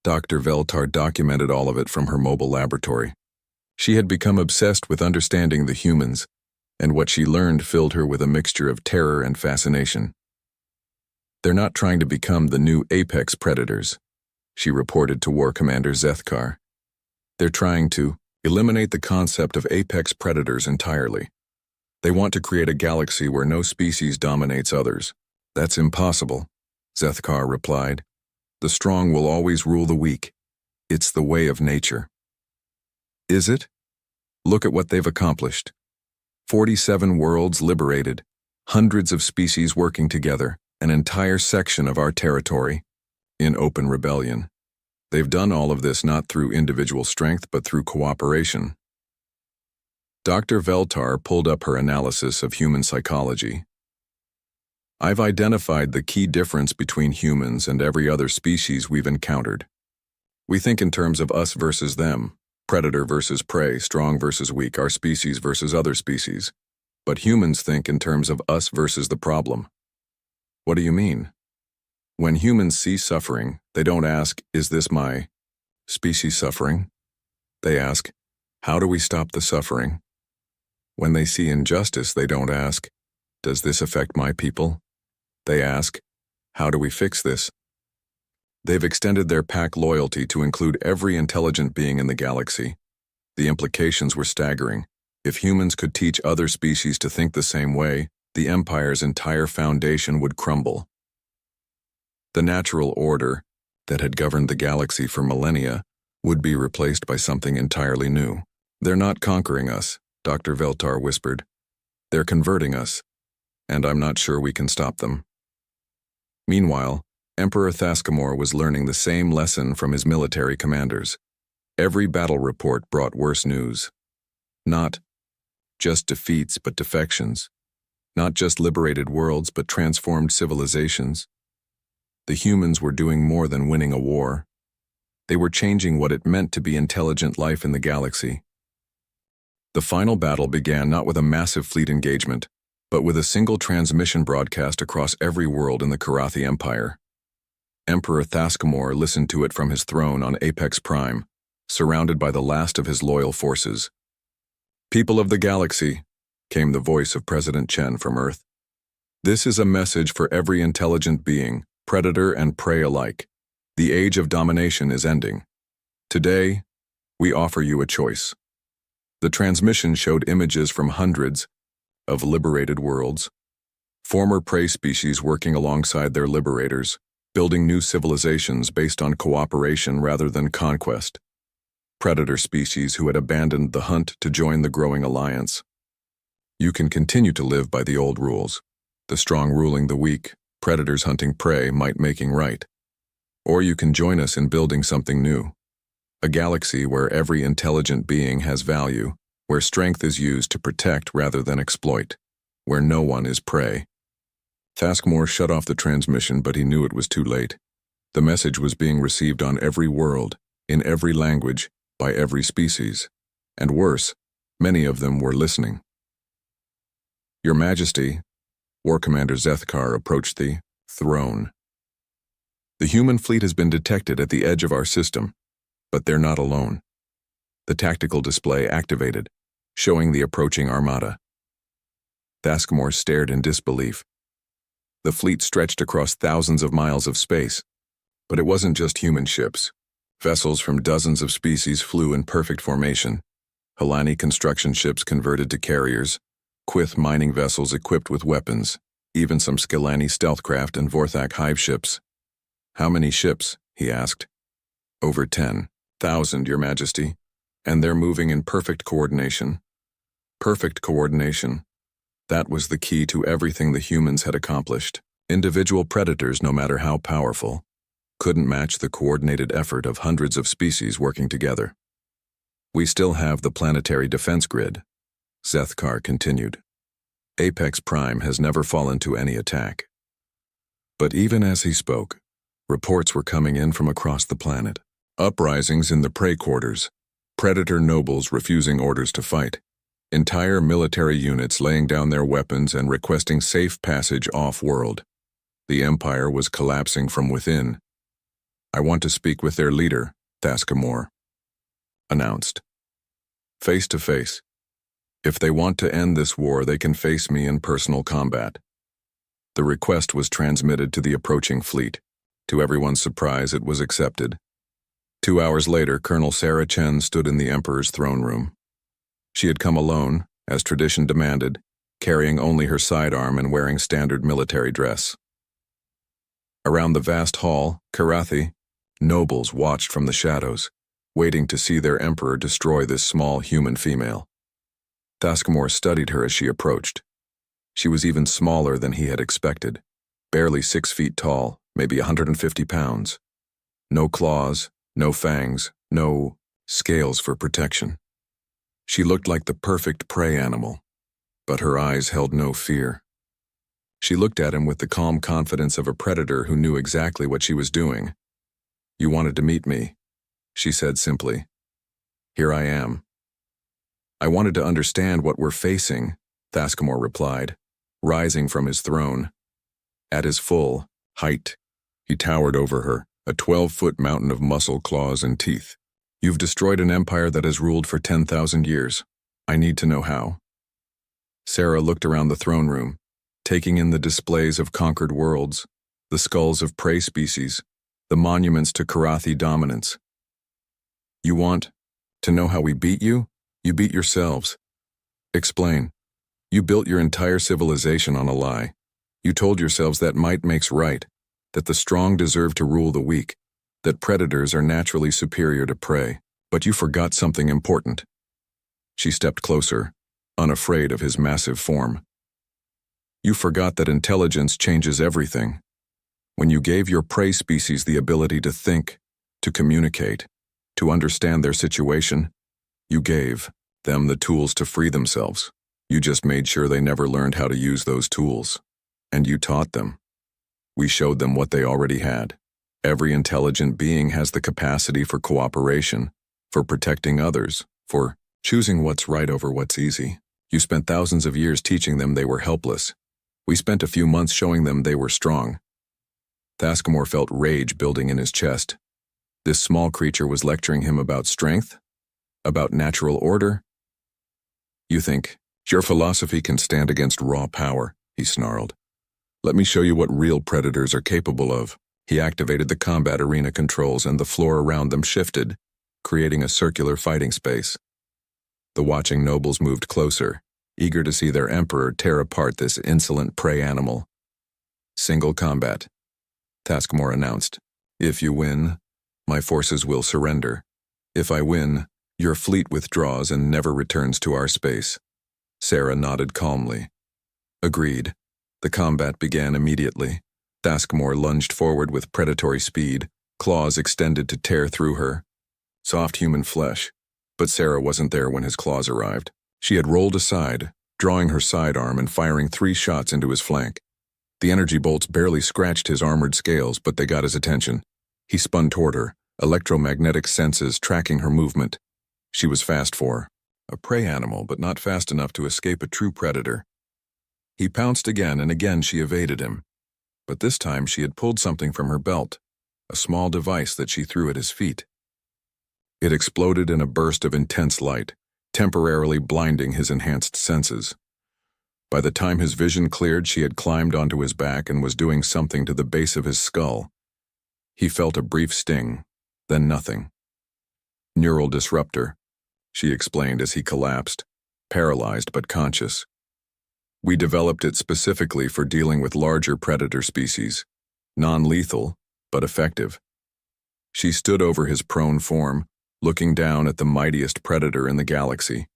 Dr. Veltar documented all of it from her mobile laboratory. She had become obsessed with understanding the humans, and what she learned filled her with a mixture of terror and fascination. "They're not trying to become the new apex predators," she reported to War Commander Zethkar. "They're trying to eliminate the concept of apex predators entirely. They want to create a galaxy where no species dominates others." "That's impossible," Zethkar replied. "The strong will always rule the weak. It's the way of nature." "Is it? Look at what they've accomplished. 47 worlds liberated, hundreds of species working together, an entire section of our territory in open rebellion. They've done all of this not through individual strength but through cooperation." Dr. Veltar pulled up her analysis of human psychology. "I've identified the key difference between humans and every other species we've encountered. We think in terms of us versus them, predator versus prey, strong versus weak, our species versus other species. But humans think in terms of us versus the problem." "What do you mean?" "When humans see suffering, they don't ask, 'Is this my species suffering?' They ask, 'How do we stop the suffering?' When they see injustice, they don't ask, 'Does this affect my people?' They ask, 'How do we fix this?' They've extended their pack loyalty to include every intelligent being in the galaxy. The implications were staggering. If humans could teach other species to think the same way, the Empire's entire foundation would crumble. The natural order that had governed the galaxy for millennia would be replaced by something entirely new. "They're not conquering us," Dr. Veltar whispered. "They're converting us, and I'm not sure we can stop them." Meanwhile, Emperor Thaskamore was learning the same lesson from his military commanders. Every battle report brought worse news. Not just defeats, but defections. Not just liberated worlds, but transformed civilizations. The humans were doing more than winning a war. They were changing what it meant to be intelligent life in the galaxy. The final battle began not with a massive fleet engagement, but with a single transmission broadcast across every world in the Karathi Empire. Emperor Thaskamor listened to it from his throne on Apex Prime, surrounded by the last of his loyal forces. "People of the galaxy," came the voice of President Chen from Earth. "This is a message for every intelligent being, predator and prey alike. The age of domination is ending. Today, we offer you a choice." The transmission showed images from hundreds of liberated worlds, former prey species working alongside their liberators, building new civilizations based on cooperation rather than conquest. Predator species who had abandoned the hunt to join the growing alliance. You can continue to live by the old rules, the strong ruling the weak, predators hunting prey, might making right. Or you can join us in building something new. A galaxy where every intelligent being has value, where strength is used to protect rather than exploit, where no one is prey. Thaskamor shut off the transmission, but he knew it was too late. The message was being received on every world, in every language, by every species. And worse, many of them were listening. "Your Majesty," War Commander Zethkar approached the throne. "The human fleet has been detected at the edge of our system, but they're not alone." The tactical display activated, showing the approaching armada. Thaskamor stared in disbelief. The fleet stretched across thousands of miles of space, but it wasn't just human ships. Vessels from dozens of species flew in perfect formation. Halani construction ships converted to carriers, Quith mining vessels equipped with weapons, even some Skilani stealthcraft and Vorthak hive ships. "How many ships?" he asked. "Over 10,000, Your Majesty, and they're moving in perfect coordination." Perfect coordination. That was the key to everything the humans had accomplished. Individual predators, no matter how powerful, couldn't match the coordinated effort of hundreds of species working together. "We still have the planetary defense grid," Zethkar continued. "Apex Prime has never fallen to any attack." But even as he spoke, reports were coming in from across the planet. Uprisings in the prey quarters, predator nobles refusing orders to fight, entire military units laying down their weapons and requesting safe passage off-world. The Empire was collapsing from within. "I want to speak with their leader," Thaskamor announced. "Face to face. If they want to end this war, they can face me in personal combat." The request was transmitted to the approaching fleet. To everyone's surprise, it was accepted. 2 hours later, Colonel Sarah Chen stood in the Emperor's throne room. She had come alone, as tradition demanded, carrying only her sidearm and wearing standard military dress. Around the vast hall, Karathi, nobles watched from the shadows, waiting to see their emperor destroy this small human female. Thaskamor studied her as she approached. She was even smaller than he had expected, barely 6 feet tall, maybe 150 pounds. No claws, no fangs, no scales for protection. She looked like the perfect prey animal, but her eyes held no fear. She looked at him with the calm confidence of a predator who knew exactly what she was doing. "You wanted to meet me," she said simply. "Here I am." "I wanted to understand what we're facing," Thaskamor replied, rising from his throne. At his full height, he towered over her, a 12-foot mountain of muscle, claws, and teeth. "You've destroyed an empire that has ruled for 10,000 years. I need to know how." Sarah looked around the throne room, taking in the displays of conquered worlds, the skulls of prey species, the monuments to Karathi dominance. "You want to know how we beat you? You beat yourselves." "Explain." "You built your entire civilization on a lie. You told yourselves that might makes right, that the strong deserve to rule the weak, that predators are naturally superior to prey, but you forgot something important." She stepped closer, unafraid of his massive form. "You forgot that intelligence changes everything. When you gave your prey species the ability to think, to communicate, to understand their situation, you gave them the tools to free themselves. You just made sure they never learned how to use those tools. And you taught them. We showed them what they already had. Every intelligent being has the capacity for cooperation, for protecting others, for choosing what's right over what's easy. You spent thousands of years teaching them they were helpless. We spent a few months showing them they were strong. Thaskamore felt rage building in his chest. This small creature was lecturing him about strength, about natural order. You think, your philosophy can stand against raw power, he snarled. Let me show you what real predators are capable of. He activated the combat arena controls and the floor around them shifted, creating a circular fighting space. The watching nobles moved closer, eager to see their emperor tear apart this insolent prey animal. Single combat, Thaskamore announced. If you win, my forces will surrender. If I win, your fleet withdraws and never returns to our space. Sarah nodded calmly. Agreed. The combat began immediately. Thaskamore lunged forward with predatory speed, claws extended to tear through her. Soft human flesh. But Sarah wasn't there when his claws arrived. She had rolled aside, drawing her sidearm and firing 3 shots into his flank. The energy bolts barely scratched his armored scales, but they got his attention. He spun toward her, electromagnetic senses tracking her movement. She was fast for a prey animal, but not fast enough to escape a true predator. He pounced again, and again she evaded him. But this time she had pulled something from her belt, a small device that she threw at his feet. It exploded in a burst of intense light, temporarily blinding his enhanced senses. By the time his vision cleared, she had climbed onto his back and was doing something to the base of his skull. He felt a brief sting, then nothing. Neural disruptor, she explained as he collapsed, paralyzed but conscious. We developed it specifically for dealing with larger predator species, non-lethal, but effective. She stood over his prone form, looking down at the mightiest predator in the galaxy.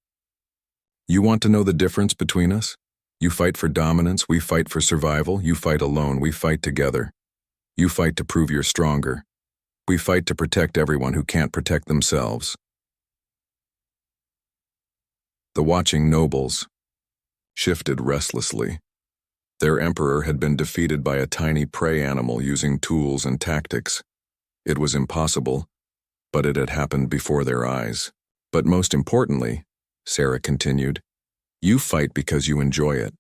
You want to know the difference between us? You fight for dominance, we fight for survival. You fight alone, we fight together. You fight to prove you're stronger. We fight to protect everyone who can't protect themselves. The watching nobles shifted restlessly. Their emperor had been defeated by a tiny prey animal using tools and tactics. It was impossible, but it had happened before their eyes. But most importantly, Sarah continued, you fight because you enjoy it.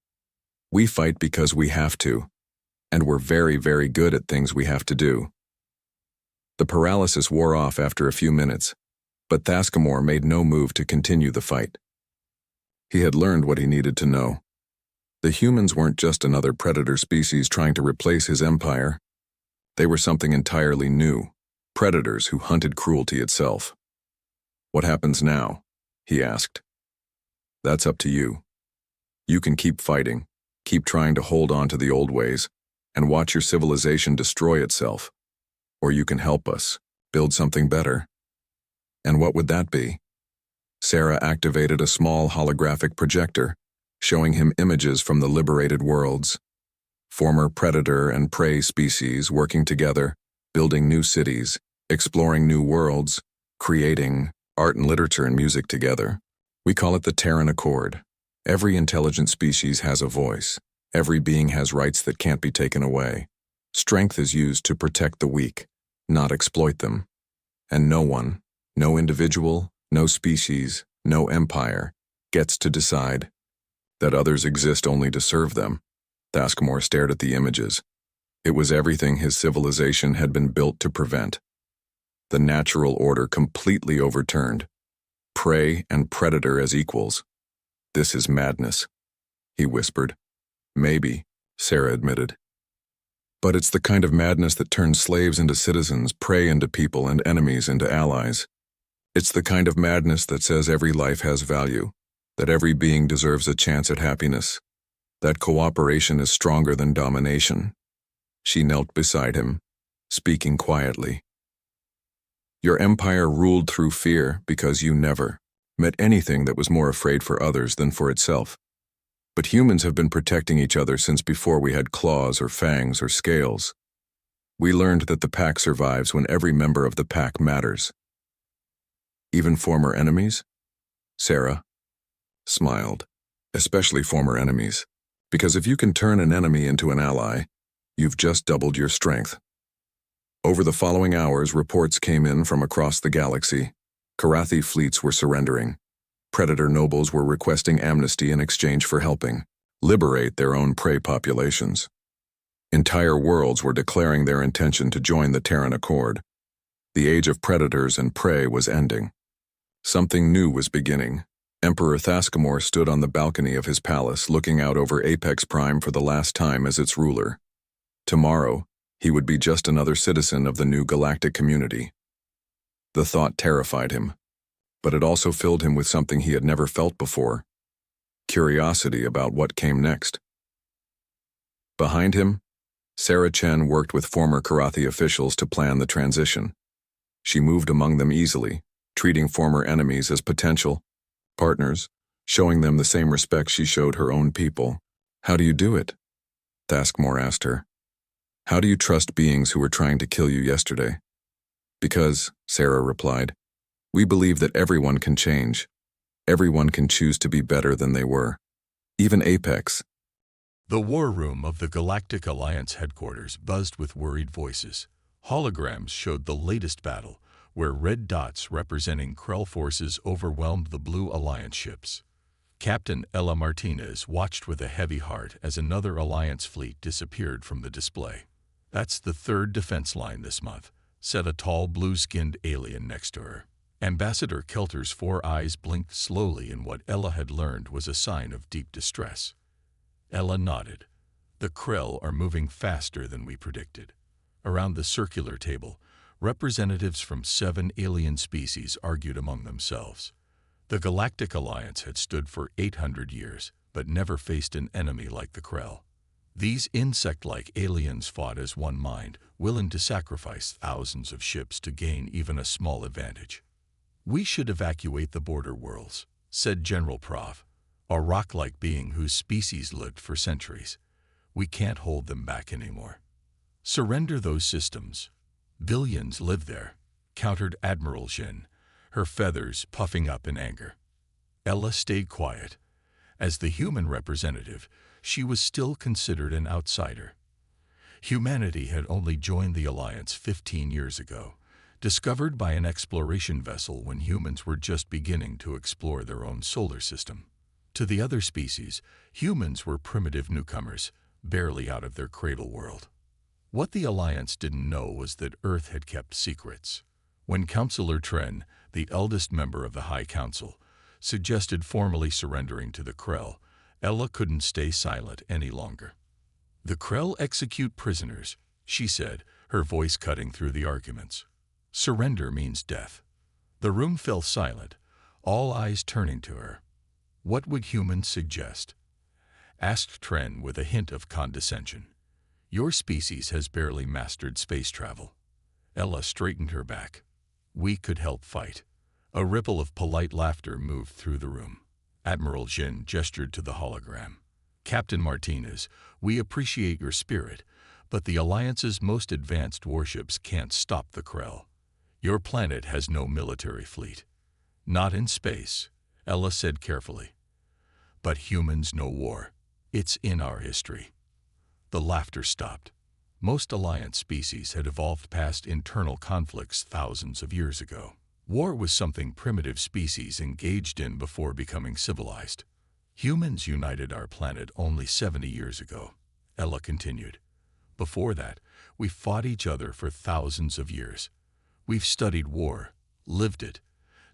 We fight because we have to, and we're very, very good at things we have to do. The paralysis wore off after a few minutes, but Thaskamore made no move to continue the fight. He had learned what he needed to know. The humans weren't just another predator species trying to replace his empire. They were something entirely new, predators who hunted cruelty itself. What happens now? He asked. That's up to you. You can keep fighting, keep trying to hold on to the old ways, and watch your civilization destroy itself. Or you can help us, build something better. And what would that be? Sarah activated a small holographic projector, showing him images from the liberated worlds. Former predator and prey species working together, building new cities, exploring new worlds, creating art and literature and music together. We call it the Terran Accord. Every intelligent species has a voice. Every being has rights that can't be taken away. Strength is used to protect the weak, not exploit them. And no one, no individual, no species, no empire, gets to decide that others exist only to serve them. Thaskamore stared at the images. It was everything his civilization had been built to prevent. The natural order completely overturned. Prey and predator as equals. This is madness, he whispered. Maybe, Sarah admitted. But it's the kind of madness that turns slaves into citizens, prey into people, and enemies into allies. It's the kind of madness that says every life has value, that every being deserves a chance at happiness, that cooperation is stronger than domination. She knelt beside him, speaking quietly. Your empire ruled through fear because you never met anything that was more afraid for others than for itself. But humans have been protecting each other since before we had claws or fangs or scales. We learned that the pack survives when every member of the pack matters. Even former enemies? Sarah smiled. Especially former enemies. Because if you can turn an enemy into an ally, you've just doubled your strength. Over the following hours, reports came in from across the galaxy. Karathi fleets were surrendering. Predator nobles were requesting amnesty in exchange for helping liberate their own prey populations. Entire worlds were declaring their intention to join the Terran Accord. The age of predators and prey was ending. Something new was beginning. Emperor Thaskamor stood on the balcony of his palace, looking out over Apex Prime for the last time as its ruler. Tomorrow, he would be just another citizen of the new galactic community. The thought terrified him, but it also filled him with something he had never felt before: curiosity about what came next. Behind him, Sarah Chen worked with former Karathi officials to plan the transition. She moved among them easily, treating former enemies as potential partners, showing them the same respect she showed her own people. "How do you do it?" Thaskamor asked her. "How do you trust beings who were trying to kill you yesterday?" "Because," Sarah replied, "we believe that everyone can change. Everyone can choose to be better than they were. Even Apex." The war room of the Galactic Alliance headquarters buzzed with worried voices. Holograms showed the latest battle, where red dots representing Krell forces overwhelmed the blue Alliance ships. Captain Ella Martinez watched with a heavy heart as another Alliance fleet disappeared from the display. "That's the third defense line this month," said a tall blue-skinned alien next to her. Ambassador Kelter's 4 eyes blinked slowly in what Ella had learned was a sign of deep distress. Ella nodded. "The Krell are moving faster than we predicted." Around the circular table, representatives from 7 alien species argued among themselves. The Galactic Alliance had stood for 800 years, but never faced an enemy like the Krell. These insect-like aliens fought as one mind, willing to sacrifice thousands of ships to gain even a small advantage. "We should evacuate the border worlds," said General Prov, a rock-like being whose species lived for centuries. "We can't hold them back anymore." "Surrender those systems. Billions live there," countered Admiral Jin, her feathers puffing up in anger. Ella stayed quiet. As the human representative, she was still considered an outsider. Humanity had only joined the Alliance 15 years ago, discovered by an exploration vessel when humans were just beginning to explore their own solar system. To the other species, humans were primitive newcomers, barely out of their cradle world. What the Alliance didn't know was that Earth had kept secrets. When Councillor Tren, the eldest member of the High Council, suggested formally surrendering to the Krell, Ella couldn't stay silent any longer. "The Krell execute prisoners," she said, her voice cutting through the arguments. "Surrender means death." The room fell silent, all eyes turning to her. "What would humans suggest?" asked Tren with a hint of condescension. "Your species has barely mastered space travel." Ella straightened her back. "We could help fight." A ripple of polite laughter moved through the room. Admiral Jin gestured to the hologram. "Captain Martinez, we appreciate your spirit, but the Alliance's most advanced warships can't stop the Krell. Your planet has no military fleet." "Not in space," Ella said carefully. "But humans know war. It's in our history." The laughter stopped. Most Alliance species had evolved past internal conflicts thousands of years ago. War was something primitive species engaged in before becoming civilized. "Humans united our planet only 70 years ago," Ella continued. "Before that, we fought each other for thousands of years. We've studied war, lived it,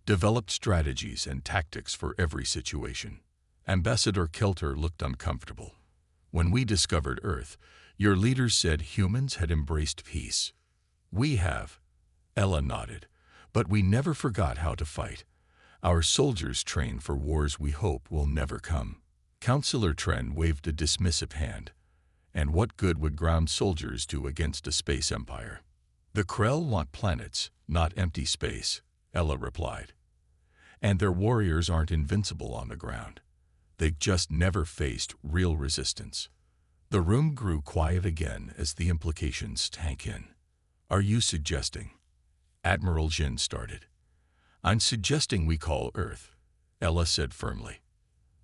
developed strategies and tactics for every situation." Ambassador Kelter looked uncomfortable. "When we discovered Earth, your leaders said humans had embraced peace." "We have," Ella nodded, "but we never forgot how to fight. Our soldiers train for wars we hope will never come." Councillor Tren waved a dismissive hand. "And what good would ground soldiers do against a space empire?" "The Krell want planets, not empty space," Ella replied. "And their warriors aren't invincible on the ground. They've just never faced real resistance." The room grew quiet again as the implications sank in. "Are you suggesting?" Admiral Jin started. "I'm suggesting we call Earth," Ella said firmly.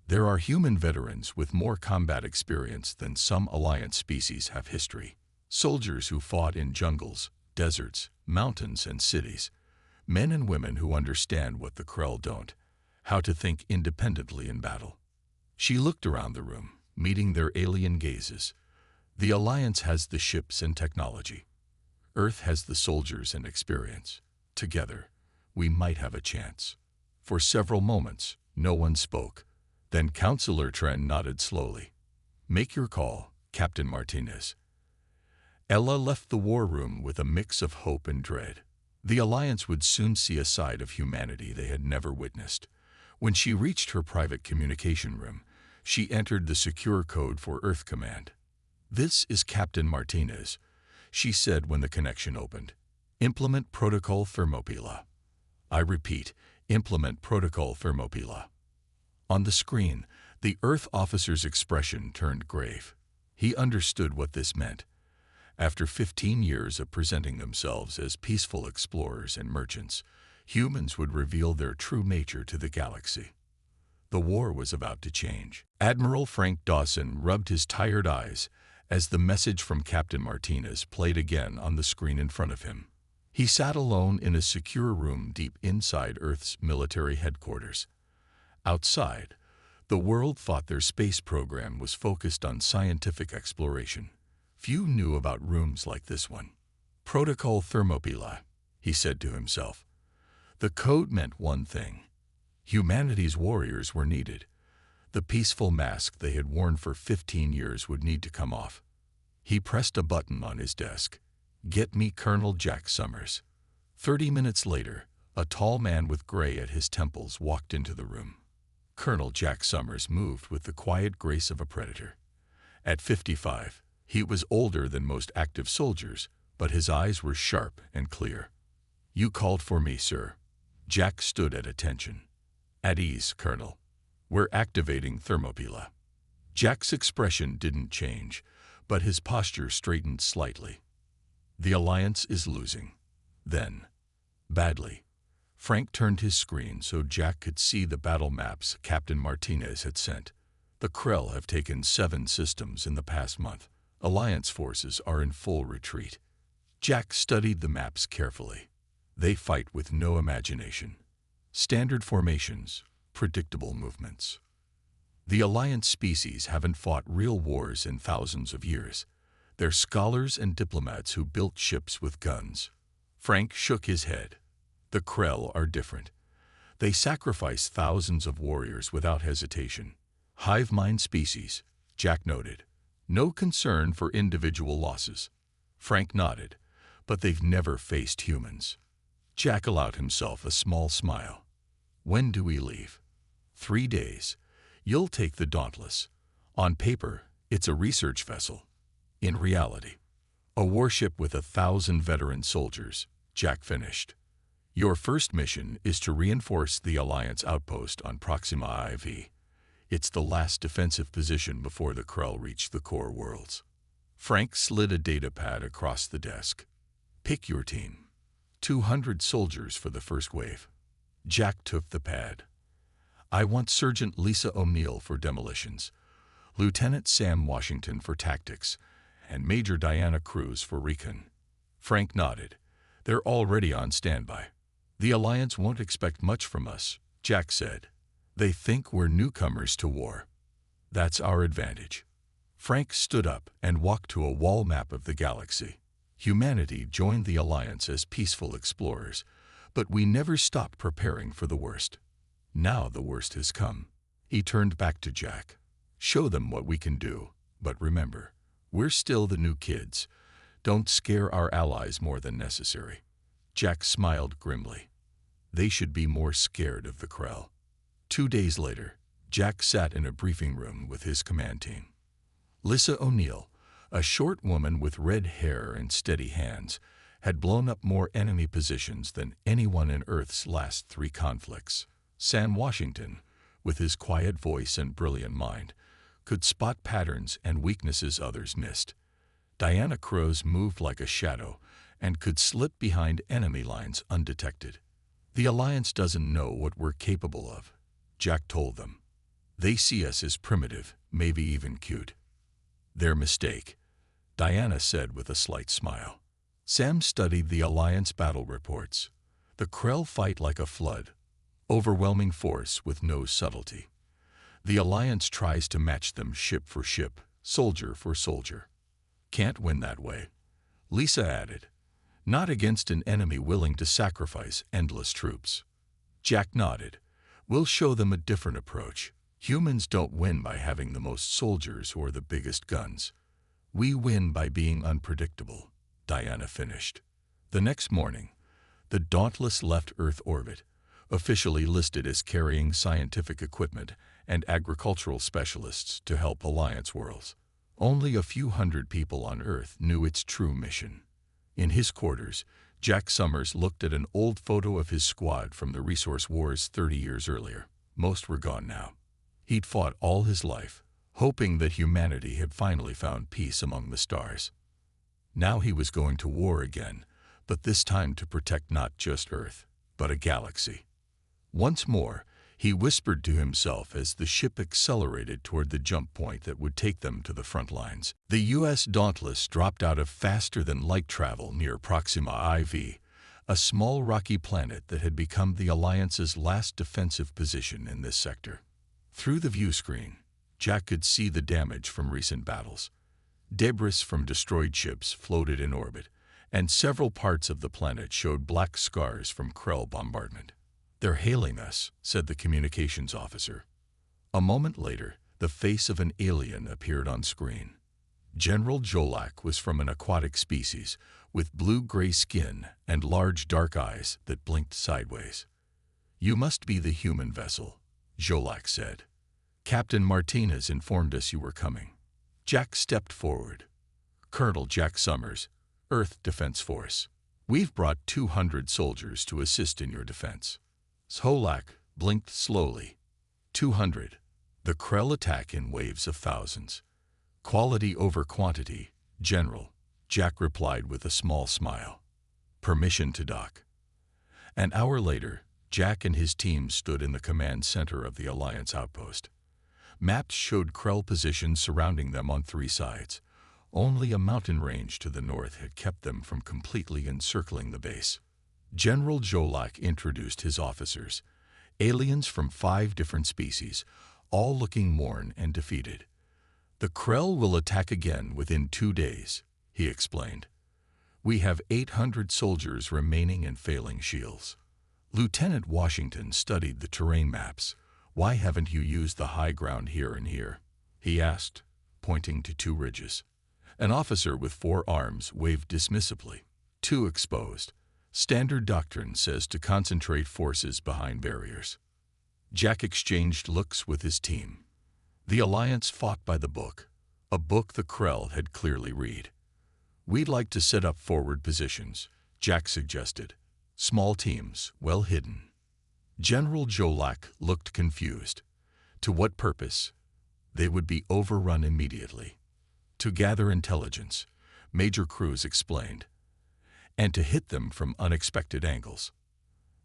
"There are human veterans with more combat experience than some Alliance species have history. Soldiers who fought in jungles, deserts, mountains, and cities. Men and women who understand what the Krell don't, how to think independently in battle. She looked around the room, meeting their alien gazes. The Alliance has the ships and technology. Earth has the soldiers and experience. Together, we might have a chance. For several moments, no one spoke. Then Counselor Tren nodded slowly. "Make your call, Captain Martinez." Ella left the war room with a mix of hope and dread. The Alliance would soon see a side of humanity they had never witnessed. When she reached her private communication room, she entered the secure code for Earth Command. "This is Captain Martinez," she said when the connection opened. "Implement Protocol Thermopylae." "I repeat, implement Protocol Thermopylae." On the screen, the Earth officer's expression turned grave. He understood what this meant. After 15 years of presenting themselves as peaceful explorers and merchants, humans would reveal their true nature to the galaxy. The war was about to change. Admiral Frank Dawson rubbed his tired eyes as the message from Captain Martinez played again on the screen in front of him. He sat alone in a secure room deep inside Earth's military headquarters. Outside, the world thought their space program was focused on scientific exploration. Few knew about rooms like this one. "Protocol Thermopylae," he said to himself. The code meant one thing. Humanity's warriors were needed. The peaceful mask they had worn for 15 years would need to come off. He pressed a button on his desk. "Get me Colonel Jack Summers." 30 minutes later, a tall man with gray at his temples walked into the room. Colonel Jack Summers moved with the quiet grace of a predator. At 55, he was older than most active soldiers, but his eyes were sharp and clear. "You called for me, sir." Jack stood at attention. "At ease, Colonel. We're activating Thermopylae." Jack's expression didn't change, but his posture straightened slightly. "The Alliance is losing." Then, badly. Frank turned his screen so Jack could see the battle maps Captain Martinez had sent. "The Krell have taken 7 systems in the past month. Alliance forces are in full retreat." Jack studied the maps carefully. They fight with no imagination. Standard formations, predictable movements. The Alliance species haven't fought real wars in thousands of years. They're scholars and diplomats who built ships with guns. Frank shook his head. "The Krell are different. They sacrifice thousands of warriors without hesitation. Hive mind species," Jack noted. "No concern for individual losses." Frank nodded, "But they've never faced humans." Jack allowed himself a small smile. "When do we leave?" 3 days. You'll take the Dauntless. On paper, it's a research vessel. In reality, a warship with 1,000 veteran soldiers," Jack finished. "Your first mission is to reinforce the Alliance outpost on Proxima IV. It's the last defensive position before the Krell reach the core worlds." Frank slid a data pad across the desk. "Pick your team. 200 soldiers for the first wave." Jack took the pad. "I want Sergeant Lisa O'Neill for demolitions, Lieutenant Sam Washington for tactics, and Major Diana Cruz for recon." Frank nodded. "They're already on standby." "The Alliance won't expect much from us," Jack said. "They think we're newcomers to war. That's our advantage." Frank stood up and walked to a wall map of the galaxy. "Humanity joined the Alliance as peaceful explorers, but we never stopped preparing for the worst. Now the worst has come." He turned back to Jack. "Show them what we can do, but remember, we're still the new kids. Don't scare our allies more than necessary." Jack smiled grimly. They should be more scared of the Krell. 2 days later, Jack sat in a briefing room with his command team. Lisa O'Neill, a short woman with red hair and steady hands, had blown up more enemy positions than anyone in Earth's last 3 conflicts. Sam Washington, with his quiet voice and brilliant mind, could spot patterns and weaknesses others missed. Diana Cruz moved like a shadow and could slip behind enemy lines undetected. "The Alliance doesn't know what we're capable of," Jack told them. "They see us as primitive, maybe even cute." "Their mistake," Diana said with a slight smile. Sam studied the Alliance battle reports. The Krell fight like a flood, overwhelming force with no subtlety. The Alliance tries to match them ship for ship, soldier for soldier. Can't win that way, Lisa added. Not against an enemy willing to sacrifice endless troops. Jack nodded. We'll show them a different approach. Humans don't win by having the most soldiers or the biggest guns. We win by being unpredictable, Diana finished. The next morning, the Dauntless left Earth orbit, officially listed as carrying scientific equipment and agricultural specialists to help Alliance worlds. Only a few hundred people on Earth knew its true mission. In his quarters, Jack Summers looked at an old photo of his squad from the Resource Wars 30 years earlier. Most were gone now. He'd fought all his life, hoping that humanity had finally found peace among the stars. Now he was going to war again, but this time to protect not just Earth, but a galaxy. Once more, he whispered to himself as the ship accelerated toward the jump point that would take them to the front lines. The U.S. Dauntless dropped out of faster-than-light travel near Proxima IV, a small rocky planet that had become the Alliance's last defensive position in this sector. Through the view screen, Jack could see the damage from recent battles. Debris from destroyed ships floated in orbit, and several parts of the planet showed black scars from Krell bombardment. "They're hailing us," said the communications officer. A moment later, the face of an alien appeared on screen. General Jolak was from an aquatic species, with blue-gray skin and large dark eyes that blinked sideways. "You must be the human vessel," Jolak said. "Captain Martinez informed us you were coming." Jack stepped forward. "Colonel Jack Summers, Earth Defense Force. We've brought 200 soldiers to assist in your defense." Jolak blinked slowly. 200. The Krell attack in waves of thousands. "Quality over quantity, General," Jack replied with a small smile. "Permission to dock." An hour later, Jack and his team stood in the command center of the Alliance outpost. Maps showed Krell positions surrounding them on 3 sides. Only a mountain range to the north had kept them from completely encircling the base. General Jolak introduced his officers, aliens from 5 different species, all looking worn and defeated. "The Krell will attack again within 2 days," he explained. "We have 800 soldiers remaining in failing shields." Lieutenant Washington studied the terrain maps. "Why haven't you used the high ground here and here?" he asked, pointing to 2 ridges. An officer with 4 arms waved dismissively. "Too exposed. Standard doctrine says to concentrate forces behind barriers." Jack exchanged looks with his team. The Alliance fought by the book, a book the Krell had clearly read. "We'd like to set up forward positions," Jack suggested. "Small teams, well hidden." General Jolak looked confused. To what purpose? They would be overrun immediately. "To gather intelligence," Major Cruz explained, "and to hit them from unexpected angles."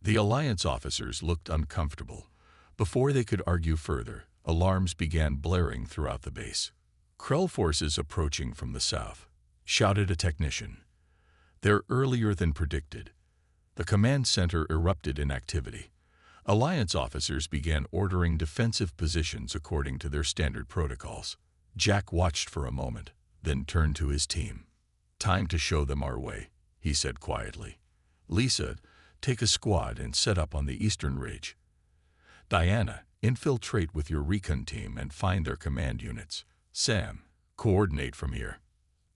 The Alliance officers looked uncomfortable. Before they could argue further, alarms began blaring throughout the base. "Krell forces approaching from the south," shouted a technician. "They're earlier than predicted." The command center erupted in activity. Alliance officers began ordering defensive positions according to their standard protocols. Jack watched for a moment, then turned to his team. "Time to show them our way," he said quietly. "Lisa, take a squad and set up on the eastern ridge. Diana, infiltrate with your recon team and find their command units. Sam, coordinate from here."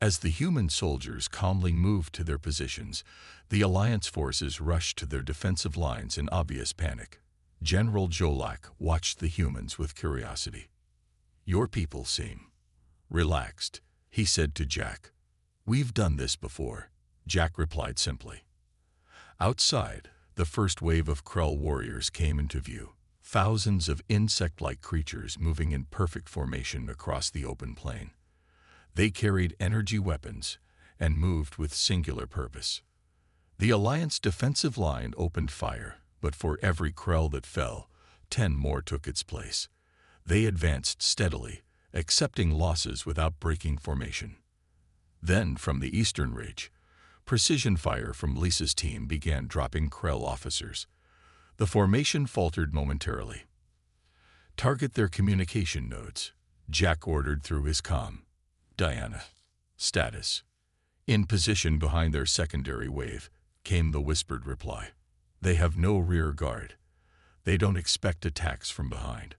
As the human soldiers calmly moved to their positions, the Alliance forces rushed to their defensive lines in obvious panic. General Jolak watched the humans with curiosity. "Your people seem relaxed," he said to Jack. "We've done this before," Jack replied simply. Outside, the first wave of Krell warriors came into view. Thousands of insect-like creatures moving in perfect formation across the open plain. They carried energy weapons and moved with singular purpose. The Alliance defensive line opened fire, but for every Krell that fell, 10 more took its place. They advanced steadily, accepting losses without breaking formation. Then, from the eastern ridge, Precision fire from Lisa's team began dropping Krell officers. The formation faltered momentarily. "Target their communication nodes," Jack ordered through his comm. "Diana. Status. In position behind their secondary wave," came the whispered reply. "They have no rear guard. They don't expect attacks from behind."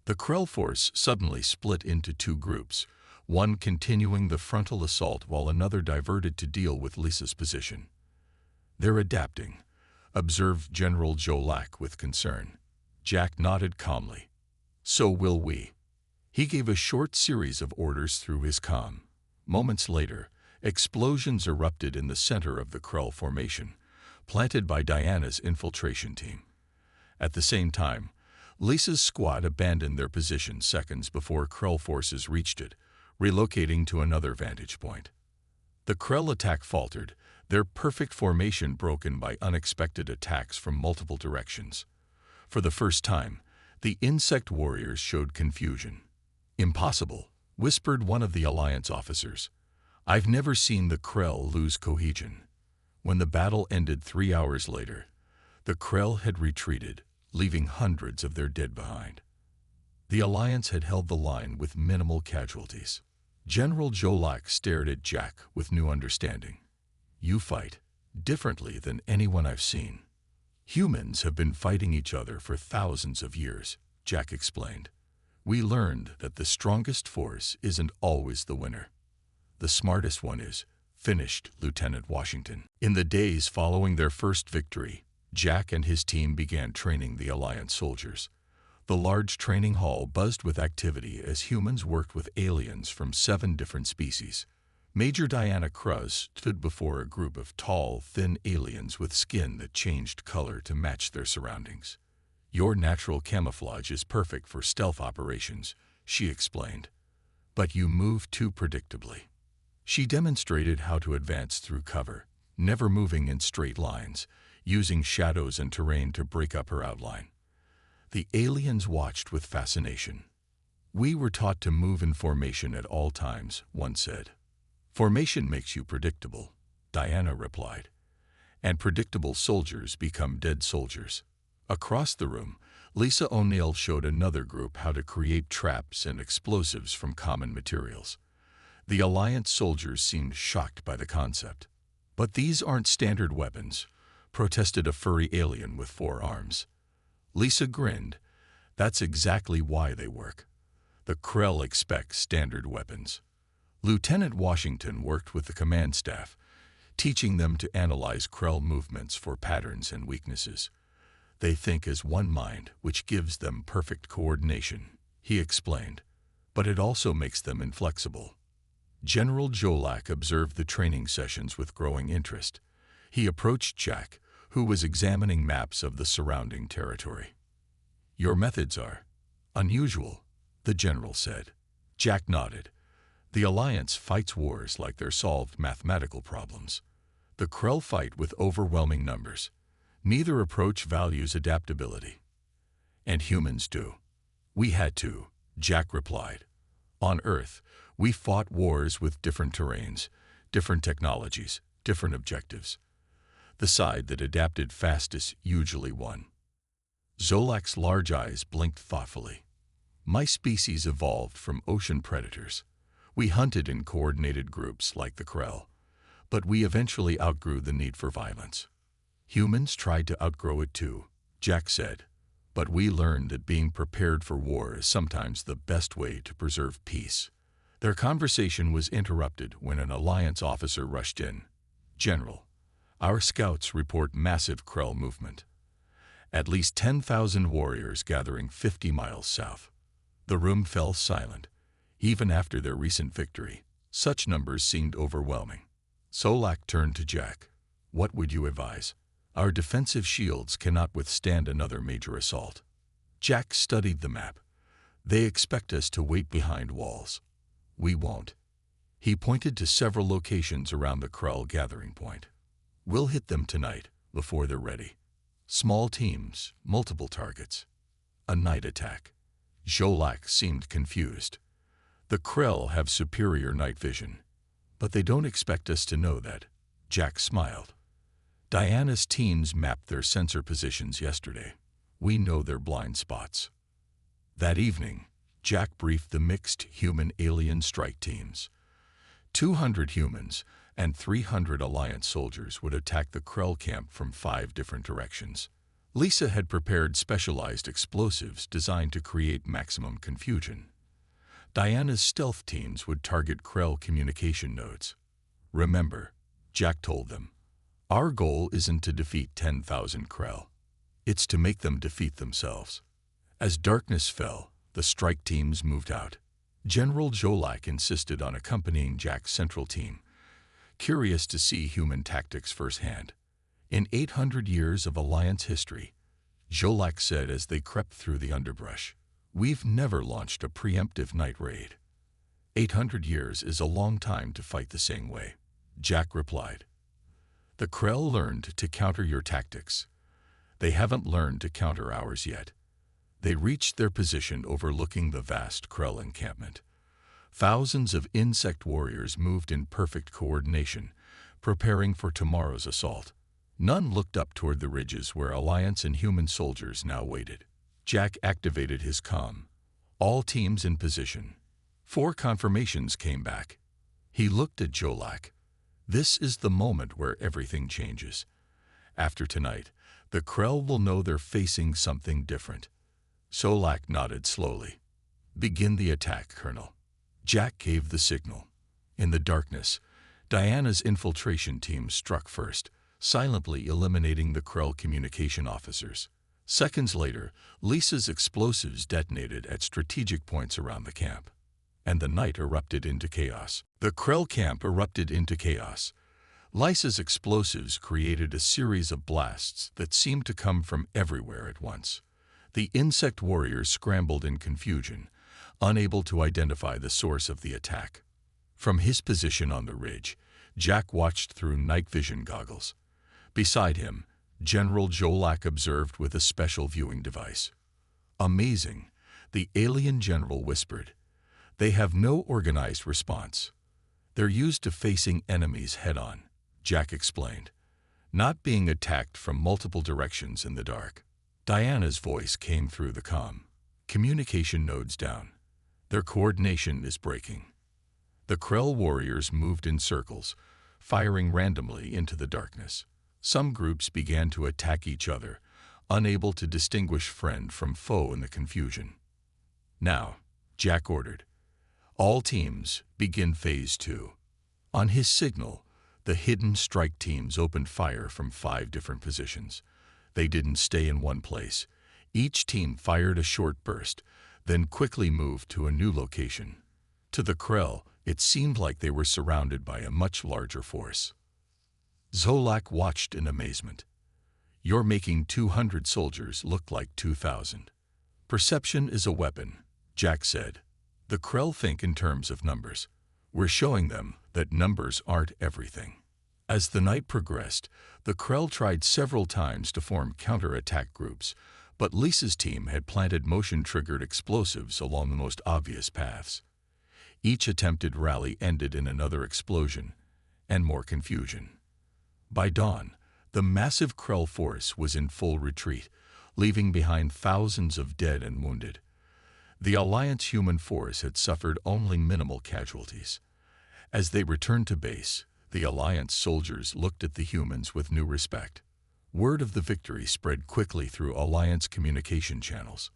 The Krell force suddenly split into two groups, one continuing the frontal assault while another diverted to deal with Lisa's position. "They're adapting," observed General Jolak with concern. Jack nodded calmly. "So will we." He gave a short series of orders through his comm. Moments later, explosions erupted in the center of the Krell formation, planted by Diana's infiltration team. At the same time, Lisa's squad abandoned their position seconds before Krell forces reached it, relocating to another vantage point. The Krell attack faltered, their perfect formation broken by unexpected attacks from multiple directions. For the first time, the insect warriors showed confusion. "Impossible," whispered one of the Alliance officers. "I've never seen the Krell lose cohesion." When the battle ended 3 hours later, the Krell had retreated, leaving hundreds of their dead behind. The Alliance had held the line with minimal casualties. General Jolak stared at Jack with new understanding. "You fight differently than anyone I've seen." "Humans have been fighting each other for thousands of years," Jack explained. "We learned that the strongest force isn't always the winner. The smartest one is," finished Lieutenant Washington. In the days following their first victory, Jack and his team began training the Alliance soldiers. The large training hall buzzed with activity as humans worked with aliens from 7 different species. Major Diana Kruz stood before a group of tall, thin aliens with skin that changed color to match their surroundings. "Your natural camouflage is perfect for stealth operations," she explained. "But you move too predictably." She demonstrated how to advance through cover, never moving in straight lines, using shadows and terrain to break up her outline. The aliens watched with fascination. "We were taught to move in formation at all times," one said. "Formation makes you predictable," Diana replied. "And predictable soldiers become dead soldiers." Across the room, Lisa O'Neill showed another group how to create traps and explosives from common materials. The Alliance soldiers seemed shocked by the concept. "But these aren't standard weapons," protested a furry alien with 4 arms. Lisa grinned. "That's exactly why they work. The Krell expect standard weapons." Lieutenant Washington worked with the command staff, teaching them to analyze Krell movements for patterns and weaknesses. "They think as one mind, which gives them perfect coordination," he explained. "But it also makes them inflexible." General Jolak observed the training sessions with growing interest. He approached Jack, who was examining maps of the surrounding territory. "Your methods are unusual," the general said. Jack nodded. "The Alliance fights wars like they're solved mathematical problems. The Krell fight with overwhelming numbers. Neither approach values adaptability. And humans do." "We had to," Jack replied. "On Earth, we fought wars with different terrains, different technologies, different objectives. The side that adapted fastest usually won." Zolak's large eyes blinked thoughtfully. "My species evolved from ocean predators. We hunted in coordinated groups like the Krell, but we eventually outgrew the need for violence." "Humans tried to outgrow it too," Jack said. "But we learned that being prepared for war is sometimes the best way to preserve peace." Their conversation was interrupted when an Alliance officer rushed in. "General, our scouts report massive Krell movement. At least 10,000 warriors gathering 50 miles south." The room fell silent. Even after their recent victory, such numbers seemed overwhelming. Solak turned to Jack. "What would you advise? Our defensive shields cannot withstand another major assault." Jack studied the map. "They expect us to wait behind walls. We won't." He pointed to several locations around the Krell gathering point. "We'll hit them tonight, before they're ready. Small teams, multiple targets. A night attack." Jolak seemed confused. "The Krell have superior night vision, but they don't expect us to know that." Jack smiled. Diana's teams mapped their sensor positions yesterday. We know their blind spots. That evening, Jack briefed the mixed human-alien strike teams. 200 humans and 300 Alliance soldiers would attack the Krell camp from 5 different directions. Lisa had prepared specialized explosives designed to create maximum confusion. Diana's stealth teams would target Krell communication nodes. Remember, Jack told them, our goal isn't to defeat 10,000 Krell. It's to make them defeat themselves. As darkness fell, the strike teams moved out. General Jolak insisted on accompanying Jack's central team, curious to see human tactics firsthand. In 800 years of Alliance history, Jolak said as they crept through the underbrush, we've never launched a preemptive night raid. 800 years is a long time to fight the same way, Jack replied. The Krell learned to counter your tactics. They haven't learned to counter ours yet. They reached their position overlooking the vast Krell encampment. Thousands of insect warriors moved in perfect coordination, preparing for tomorrow's assault. None looked up toward the ridges where Alliance and human soldiers now waited. Jack activated his comm. All teams in position. 4 confirmations came back. He looked at Jolak. This is the moment where everything changes. After tonight, the Krell will know they're facing something different. Jolak nodded slowly. Begin the attack, Colonel. Jack gave the signal. In the darkness, Diana's infiltration team struck first, silently eliminating the Krell communication officers. Seconds later, Lisa's explosives detonated at strategic points around the camp, and the night erupted into chaos. The Krell camp erupted into chaos. Lisa's explosives created a series of blasts that seemed to come from everywhere at once. The insect warriors scrambled in confusion, unable to identify the source of the attack. From his position on the ridge, Jack watched through night vision goggles. Beside him, General Jolak observed with a special viewing device. Amazing, the alien general whispered. They have no organized response. They're used to facing enemies head-on, Jack explained, not being attacked from multiple directions in the dark. Diana's voice came through the comm. Communication nodes down. Their coordination is breaking. The Krell warriors moved in circles, firing randomly into the darkness. Some groups began to attack each other, unable to distinguish friend from foe in the confusion. Now, Jack ordered, all teams begin Phase 2. On his signal, the hidden strike teams opened fire from 5 different positions. They didn't stay in one place. Each team fired a short burst, then quickly moved to a new location. To the Krell, it seemed like they were surrounded by a much larger force. Jolak watched in amazement. You're making 200 soldiers look like 2,000. Perception is a weapon, Jack said. The Krell think in terms of numbers. We're showing them that numbers aren't everything. As the night progressed, the Krell tried several times to form counterattack groups, but Lisa's team had planted motion-triggered explosives along the most obvious paths. Each attempted rally ended in another explosion and more confusion. By dawn, the massive Krell force was in full retreat, leaving behind thousands of dead and wounded. The Alliance human force had suffered only minimal casualties. As they returned to base, the Alliance soldiers looked at the humans with new respect. Word of the victory spread quickly through Alliance communication channels.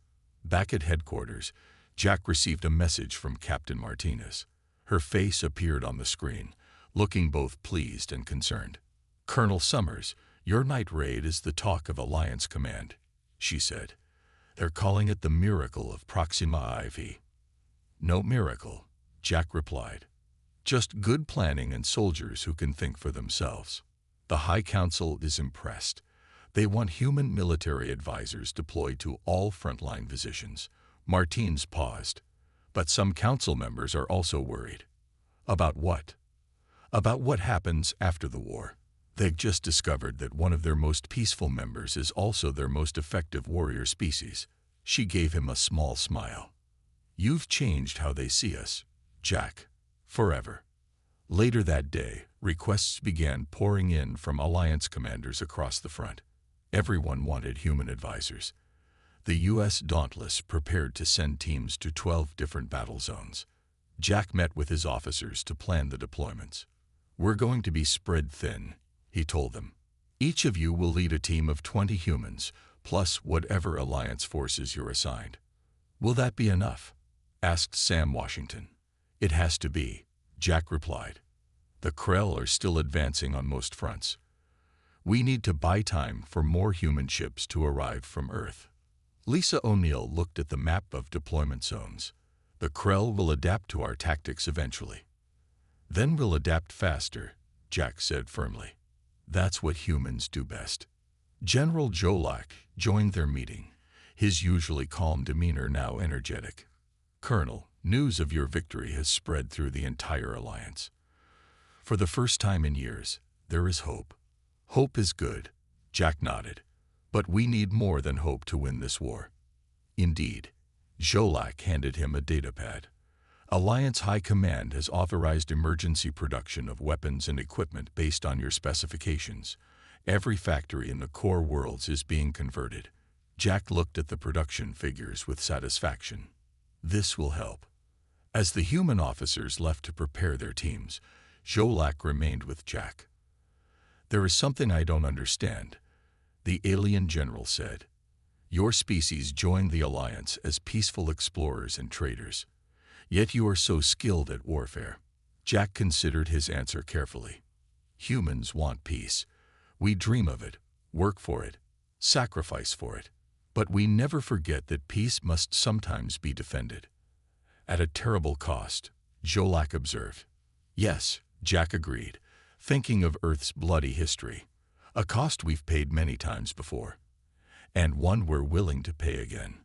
Back at headquarters, Jack received a message from Captain Martinez. Her face appeared on the screen, looking both pleased and concerned. Colonel Summers, your night raid is the talk of Alliance Command, she said. They're calling it the miracle of Proxima IV. No miracle, Jack replied. Just good planning and soldiers who can think for themselves. The High Council is impressed. They want human military advisors deployed to all frontline positions. Martins paused. But some council members are also worried. About what? About what happens after the war. They've just discovered that one of their most peaceful members is also their most effective warrior species. She gave him a small smile. You've changed how they see us, Jack. Forever. Later that day, Requests began pouring in from Alliance commanders across the front. Everyone wanted human advisors. The U.S. Dauntless prepared to send teams to 12 different battle zones. Jack met with his officers to plan the deployments. "We're going to be spread thin," he told them. "Each of you will lead a team of 20 humans, plus whatever Alliance forces you're assigned." "Will that be enough?" asked Sam Washington. "It has to be," Jack replied. "The Krell are still advancing on most fronts. We need to buy time for more human ships to arrive from Earth." Lisa O'Neill looked at the map of deployment zones. "The Krell will adapt to our tactics eventually. Then we'll adapt faster," Jack said firmly. "That's what humans do best." General Jolak joined their meeting, his usually calm demeanor now energetic. "Colonel, news of your victory has spread through the entire Alliance. For the first time in years, there is hope." "Hope is good," Jack nodded. "But we need more than hope to win this war." "Indeed." Jolak handed him a datapad. "Alliance High Command has authorized emergency production of weapons and equipment based on your specifications. Every factory in the core worlds is being converted." Jack looked at the production figures with satisfaction. This will help. As the human officers left to prepare their teams, Jolak remained with Jack. "There is something I don't understand," the alien general said. "Your species joined the Alliance as peaceful explorers and traders. Yet you are so skilled at warfare." Jack considered his answer carefully. "Humans want peace. We dream of it, work for it, sacrifice for it. But we never forget that peace must sometimes be defended. At a terrible cost," Jolak observed. "Yes," Jack agreed, thinking of Earth's bloody history. "A cost we've paid many times before. And one we're willing to pay again."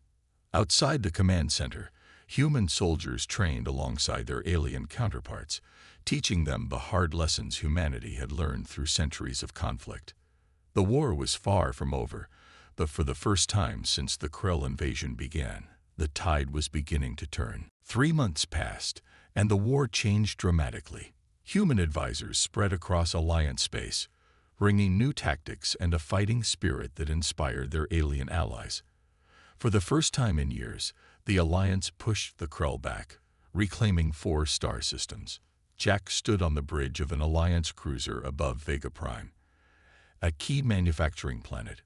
Outside the command center, human soldiers trained alongside their alien counterparts, teaching them the hard lessons humanity had learned through centuries of conflict. The war was far from over, but for the first time since the Krell invasion began, the tide was beginning to turn. 3 months passed, and the war changed dramatically. Human advisors spread across Alliance space, bringing new tactics and a fighting spirit that inspired their alien allies. For the first time in years, the Alliance pushed the Krell back, reclaiming 4 star systems. Jack stood on the bridge of an Alliance cruiser above Vega Prime, a key manufacturing planet.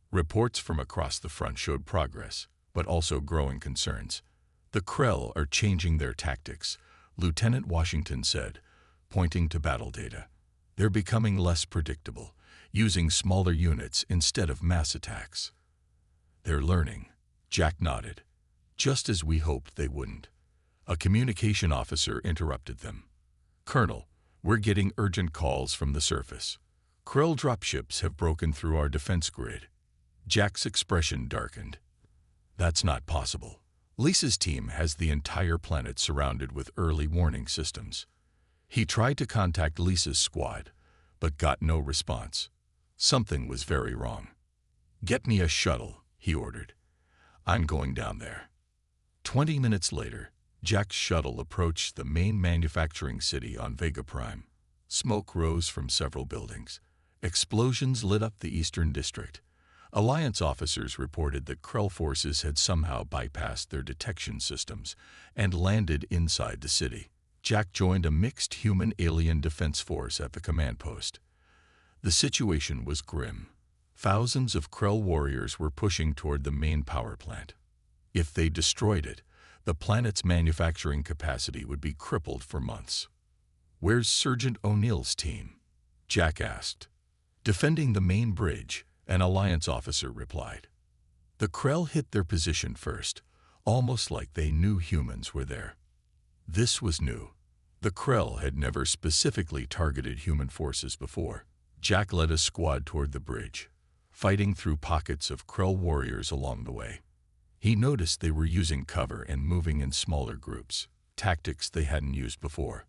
Reports from across the front showed progress, but also growing concerns. "The Krell are changing their tactics," Lieutenant Washington said, pointing to battle data. "They're becoming less predictable, using smaller units instead of mass attacks." "They're learning," Jack nodded, "just as we hoped they wouldn't." A communication officer interrupted them. "Colonel, we're getting urgent calls from the surface. Krell dropships have broken through our defense grid." Jack's expression darkened. "That's not possible. Lisa's team has the entire planet surrounded with early warning systems." He tried to contact Lisa's squad, but got no response. Something was very wrong. "Get me a shuttle," he ordered. "I'm going down there." 20 minutes later, Jack's shuttle approached the main manufacturing city on Vega Prime. Smoke rose from several buildings. Explosions lit up the eastern district. Alliance officers reported that Krell forces had somehow bypassed their detection systems and landed inside the city. Jack joined a mixed human-alien defense force at the command post. The situation was grim. Thousands of Krell warriors were pushing toward the main power plant. If they destroyed it, the planet's manufacturing capacity would be crippled for months. "Where's Sergeant O'Neill's team?" Jack asked. "Defending the main bridge," an Alliance officer replied. The Krell hit their position first, almost like they knew humans were there. This was new. The Krell had never specifically targeted human forces before. Jack led a squad toward the bridge, fighting through pockets of Krell warriors along the way. He noticed they were using cover and moving in smaller groups, tactics they hadn't used before.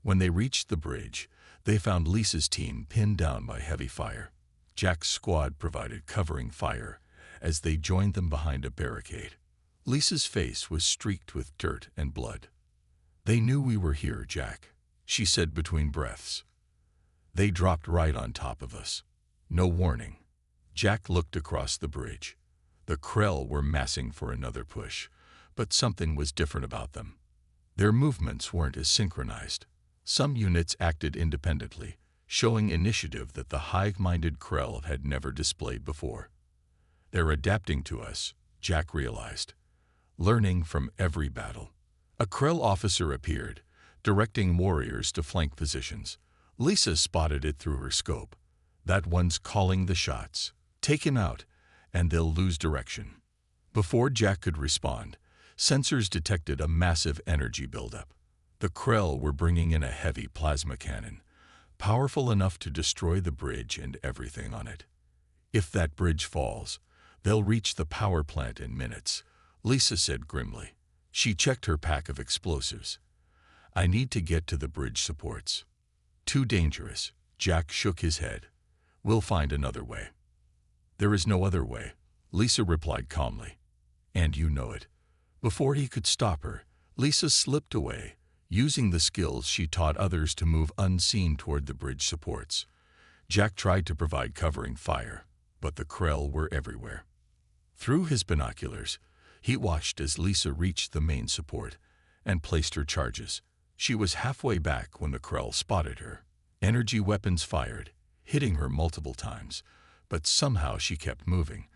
When they reached the bridge, they found Lisa's team pinned down by heavy fire. Jack's squad provided covering fire as they joined them behind a barricade. Lisa's face was streaked with dirt and blood. "They knew we were here, Jack," she said between breaths. They dropped right on top of us. No warning. Jack looked across the bridge. The Krell were massing for another push, but something was different about them. Their movements weren't as synchronized. Some units acted independently, showing initiative that the hive-minded Krell had never displayed before. They're adapting to us, Jack realized, learning from every battle. A Krell officer appeared, directing warriors to flank positions. Lisa spotted it through her scope. That one's calling the shots. Take him out, and they'll lose direction. Before Jack could respond, sensors detected a massive energy buildup. The Krell were bringing in a heavy plasma cannon, powerful enough to destroy the bridge and everything on it. If that bridge falls, they'll reach the power plant in minutes, Lisa said grimly. She checked her pack of explosives. I need to get to the bridge supports. Too dangerous, Jack shook his head. We'll find another way. There is no other way, Lisa replied calmly. And you know it. Before he could stop her, Lisa slipped away, using the skills she taught others to move unseen toward the bridge supports. Jack tried to provide covering fire, but the Krell were everywhere. Through his binoculars, he watched as Lisa reached the main support and placed her charges. She was halfway back when the Krell spotted her. Energy weapons fired, hitting her multiple times, but somehow she kept moving,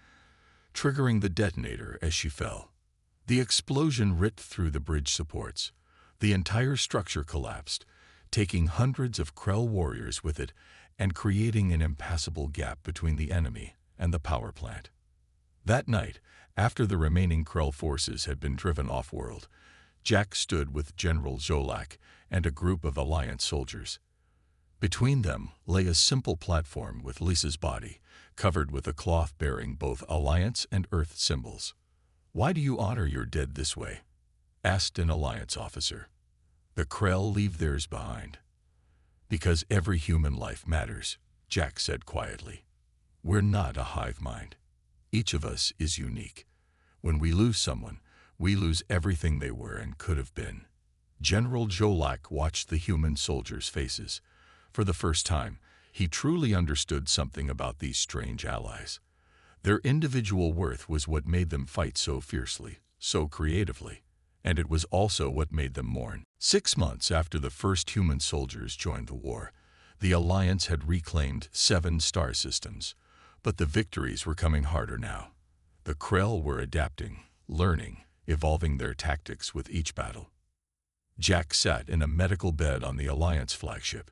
triggering the detonator as she fell. The explosion ripped through the bridge supports. The entire structure collapsed, taking hundreds of Krell warriors with it and creating an impassable gap between the enemy and the power plant. That night, after the remaining Krell forces had been driven off-world, Jack stood with General Zolak and a group of Alliance soldiers. Between them lay a simple platform with Lisa's body, covered with a cloth bearing both Alliance and Earth symbols. Why do you honor your dead this way? Asked an Alliance officer. The Krell leave theirs behind. Because every human life matters, Jack said quietly. We're not a hive mind. Each of us is unique. When we lose someone, we lose everything they were and could have been. General Zolak watched the human soldiers' faces. For the first time, he truly understood something about these strange allies. Their individual worth was what made them fight so fiercely, so creatively, and it was also what made them mourn. 6 months after the first human soldiers joined the war, the Alliance had reclaimed 7 star systems, but the victories were coming harder now. The Krell were adapting, learning, evolving their tactics with each battle. Jack sat in a medical bed on the Alliance flagship.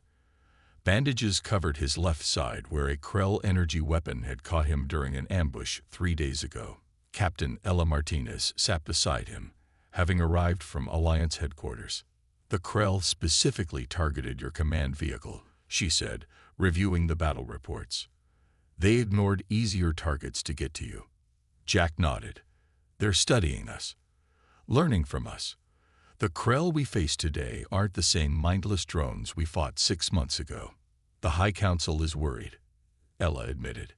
Bandages covered his left side where a Krell energy weapon had caught him during an ambush 3 days ago. Captain Ella Martinez sat beside him, having arrived from Alliance headquarters. The Krell specifically targeted your command vehicle, she said, reviewing the battle reports. They ignored easier targets to get to you. Jack nodded. They're studying us, learning from us. The Krell we face today aren't the same mindless drones we fought 6 months ago. The High Council is worried, Ella admitted.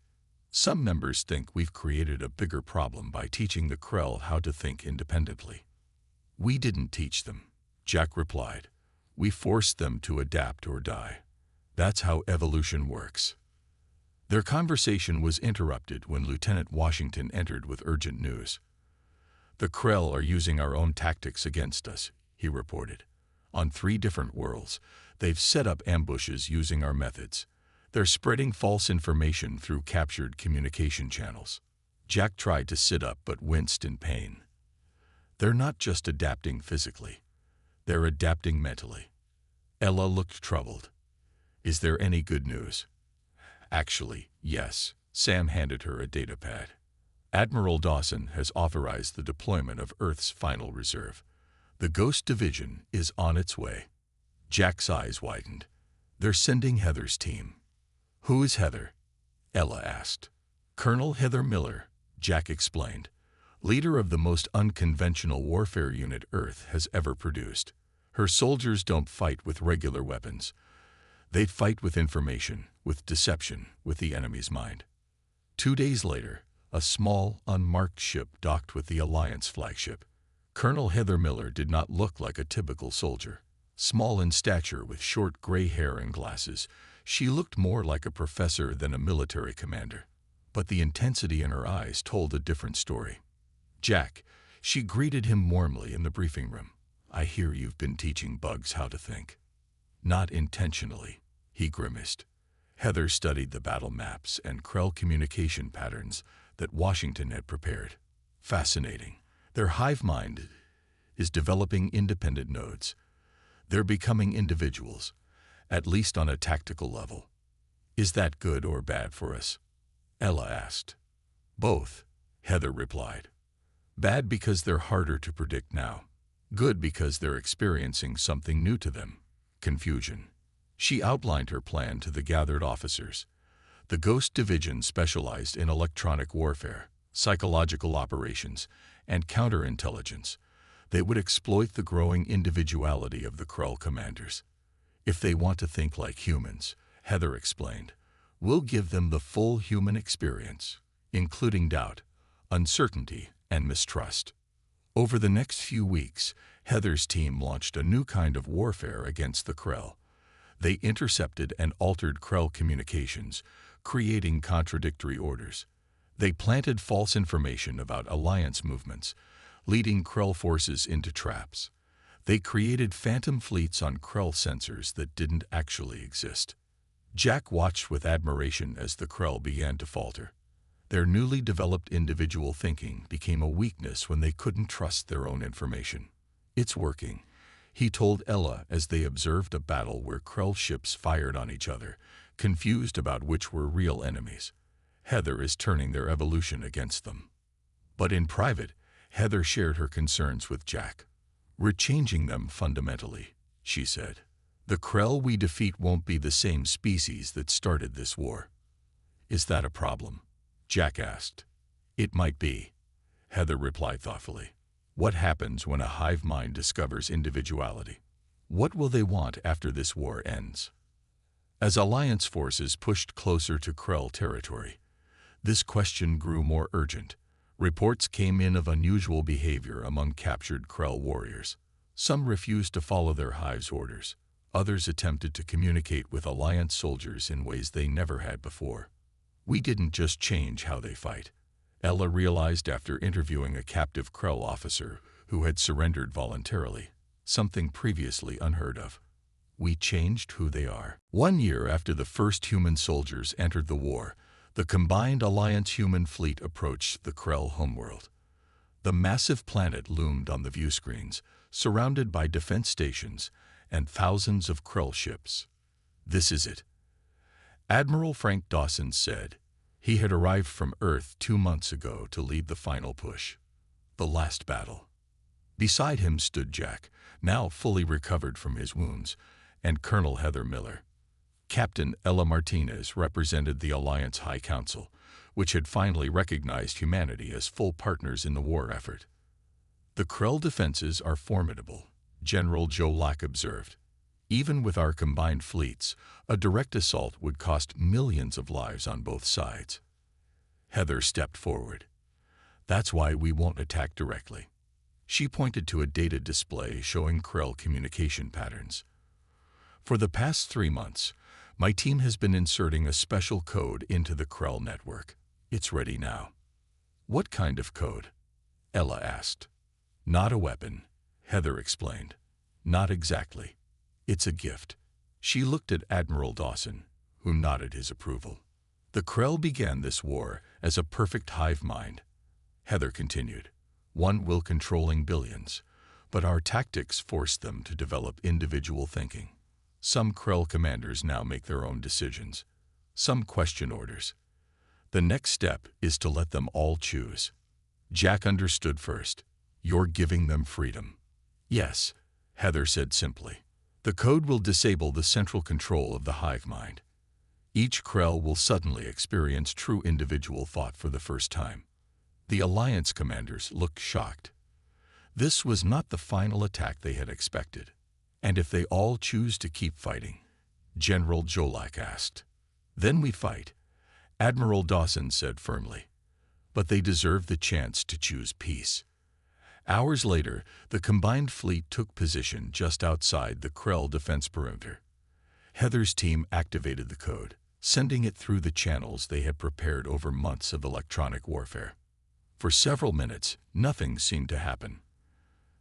Some members think we've created a bigger problem by teaching the Krell how to think independently. We didn't teach them, Jack replied. We forced them to adapt or die. That's how evolution works. Their conversation was interrupted when Lieutenant Washington entered with urgent news. The Krell are using our own tactics against us, he reported. On 3 different worlds, they've set up ambushes using our methods. They're spreading false information through captured communication channels. Jack tried to sit up but winced in pain. They're not just adapting physically. They're adapting mentally. Ella looked troubled. Is there any good news? Actually, yes. Sam handed her a datapad. Admiral Dawson has authorized the deployment of Earth's final reserve. The Ghost Division is on its way. Jack's eyes widened. They're sending Heather's team. Who is Heather? Ella asked. Colonel Heather Miller, Jack explained, leader of the most unconventional warfare unit Earth has ever produced. Her soldiers don't fight with regular weapons. They fight with information, with deception, with the enemy's mind. 2 days later, a small, unmarked ship docked with the Alliance flagship. Colonel Heather Miller did not look like a typical soldier. Small in stature with short gray hair and glasses, She looked more like a professor than a military commander, but the intensity in her eyes told a different story. "Jack," she greeted him warmly in the briefing room. "I hear you've been teaching bugs how to think." "Not intentionally," he grimaced. Heather studied the battle maps and Krell communication patterns that Washington had prepared. "Fascinating. Their hive mind is developing independent nodes. They're becoming individuals, at least on a tactical level." "Is that good or bad for us?" Ella asked. "Both," Heather replied. "Bad because they're harder to predict now. Good because they're experiencing something new to them: confusion." She outlined her plan to the gathered officers. The Ghost Division specialized in electronic warfare, psychological operations, and counterintelligence. They would exploit the growing individuality of the Krell commanders. "If they want to think like humans," Heather explained, "we'll give them the full human experience, including doubt, uncertainty, and mistrust." Over the next few weeks, Heather's team launched a new kind of warfare against the Krell. They intercepted and altered Krell communications, creating contradictory orders. They planted false information about alliance movements, leading Krell forces into traps. They created phantom fleets on Krell sensors that didn't actually exist. Jack watched with admiration as the Krell began to falter. Their newly developed individual thinking became a weakness when they couldn't trust their own information. "It's working," he told Ella as they observed a battle where Krell ships fired on each other, confused about which were real enemies. "Heather is turning their evolution against them." But in private, Heather shared her concerns with Jack. "We're changing them fundamentally," she said. "The Krell we defeat won't be the same species that started this war." "Is that a problem?" Jack asked. "It might be," Heather replied thoughtfully. "What happens when a hive mind discovers individuality? What will they want after this war ends?" As Alliance forces pushed closer to Krell territory, this question grew more urgent. Reports came in of unusual behavior among captured Krell warriors. Some refused to follow their hive's orders. Others attempted to communicate with Alliance soldiers in ways they never had before. "We didn't just change how they fight," Ella realized after interviewing a captive Krell officer who had surrendered voluntarily, something previously unheard of. "We changed who they are." 1 year after the first human soldiers entered the war, the combined Alliance human fleet approached the Krell homeworld. The massive planet loomed on the view screens, surrounded by defense stations and thousands of Krell ships. "This is it," Admiral Frank Dawson said. He had arrived from Earth 2 months ago to lead the final push. The last battle. Beside him stood Jack, now fully recovered from his wounds, and Colonel Heather Miller. Captain Ella Martinez represented the Alliance High Council, which had finally recognized humanity as full partners in the war effort. "The Krell defenses are formidable," General Joe Lack observed. "Even with our combined fleets, a direct assault would cost millions of lives on both sides." Heather stepped forward. "That's why we won't attack directly." She pointed to a data display showing Krell communication patterns. "For the past 3 months, my team has been inserting a special code into the Krell network. It's ready now." "What kind of code?" Ella asked. "Not a weapon," Heather explained. "Not exactly. It's a gift." She looked at Admiral Dawson, who nodded his approval. "The Krell began this war as a perfect hive mind," Heather continued. "One will controlling billions, but our tactics forced them to develop individual thinking. Some Krell commanders now make their own decisions. Some question orders. The next step is to let them all choose." Jack understood first. "You're giving them freedom." "Yes," Heather said simply. "The code will disable the central control of the hive mind. Each Krell will suddenly experience true individual thought for the first time." The Alliance commanders looked shocked. This was not the final attack they had expected. "And if they all choose to keep fighting?" General Jolak asked. "Then we fight," Admiral Dawson said firmly. "But they deserve the chance to choose peace." Hours later, the combined fleet took position just outside the Krell defense perimeter. Heather's team activated the code, sending it through the channels they had prepared over months of electronic warfare. For several minutes, nothing seemed to happen.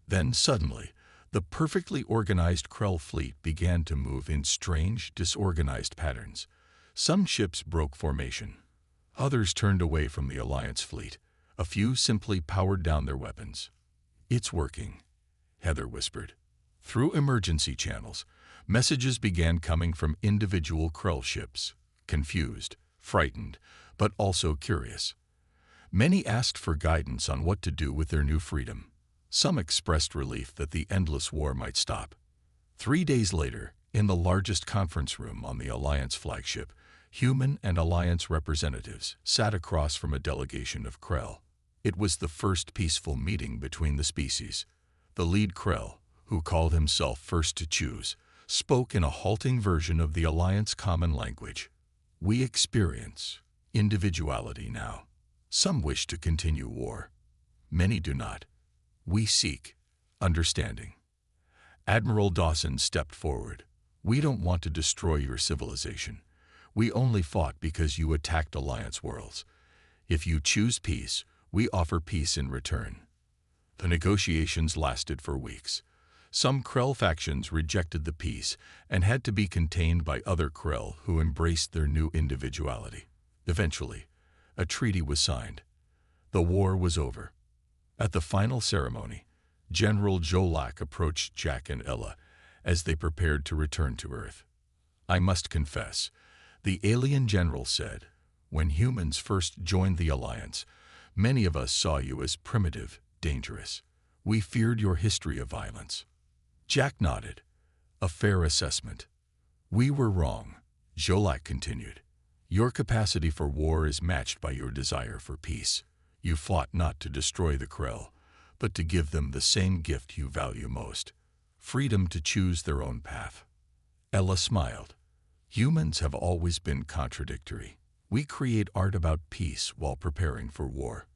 Then, suddenly, the perfectly organized Krell fleet began to move in strange, disorganized patterns. Some ships broke formation. Others turned away from the Alliance fleet. A few simply powered down their weapons. "It's working," Heather whispered. Through emergency channels, messages began coming from individual Krell ships, confused, frightened, but also curious. Many asked for guidance on what to do with their new freedom. Some expressed relief that the endless war might stop. 3 days later, in the largest conference room on the Alliance flagship, human and Alliance representatives sat across from a delegation of Krell. It was the first peaceful meeting between the species. The lead Krell, who called himself First to Choose, spoke in a halting version of the Alliance common language. "We experience individuality now. Some wish to continue war. Many do not. We seek understanding." Admiral Dawson stepped forward. "We don't want to destroy your civilization. We only fought because you attacked Alliance worlds. If you choose peace, we offer peace in return." The negotiations lasted for weeks. Some Krell factions rejected the peace and had to be contained by other Krell who embraced their new individuality. Eventually, a treaty was signed. The war was over. At the final ceremony, General Jolak approached Jack and Ella as they prepared to return to Earth. "I must confess," the alien general said, "when humans first joined the Alliance, many of us saw you as primitive, dangerous. We feared your history of violence." Jack nodded. "A fair assessment." "We were wrong," Jolak continued. "Your capacity for war is matched by your desire for peace. You fought not to destroy the Krell, but to give them the same gift you value most, freedom to choose their own path." Ella smiled. "Humans have always been contradictory. We create art about peace while preparing for war.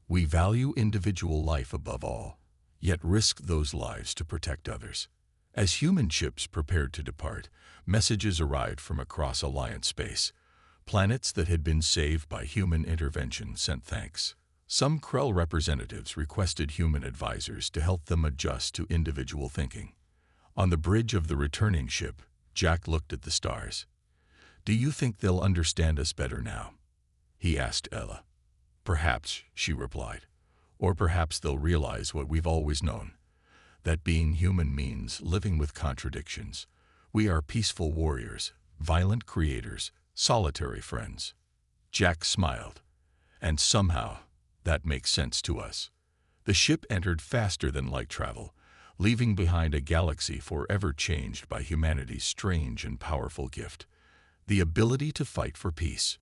We value individual life above all, yet risk those lives to protect others." As human ships prepared to depart, messages arrived from across Alliance space. Planets that had been saved by human intervention sent thanks. Some Krell representatives requested human advisors to help them adjust to individual thinking. On the bridge of the returning ship, Jack looked at the stars. "Do you think they'll understand us better now?" he asked Ella. "Perhaps," she replied. "Or perhaps they'll realize what we've always known, that being human means living with contradictions. We are peaceful warriors, violent creators, solitary friends." Jack smiled. "And somehow, that makes sense to us." The ship entered faster than light travel, leaving behind a galaxy forever changed by humanity's strange and powerful gift, the ability to fight for peace.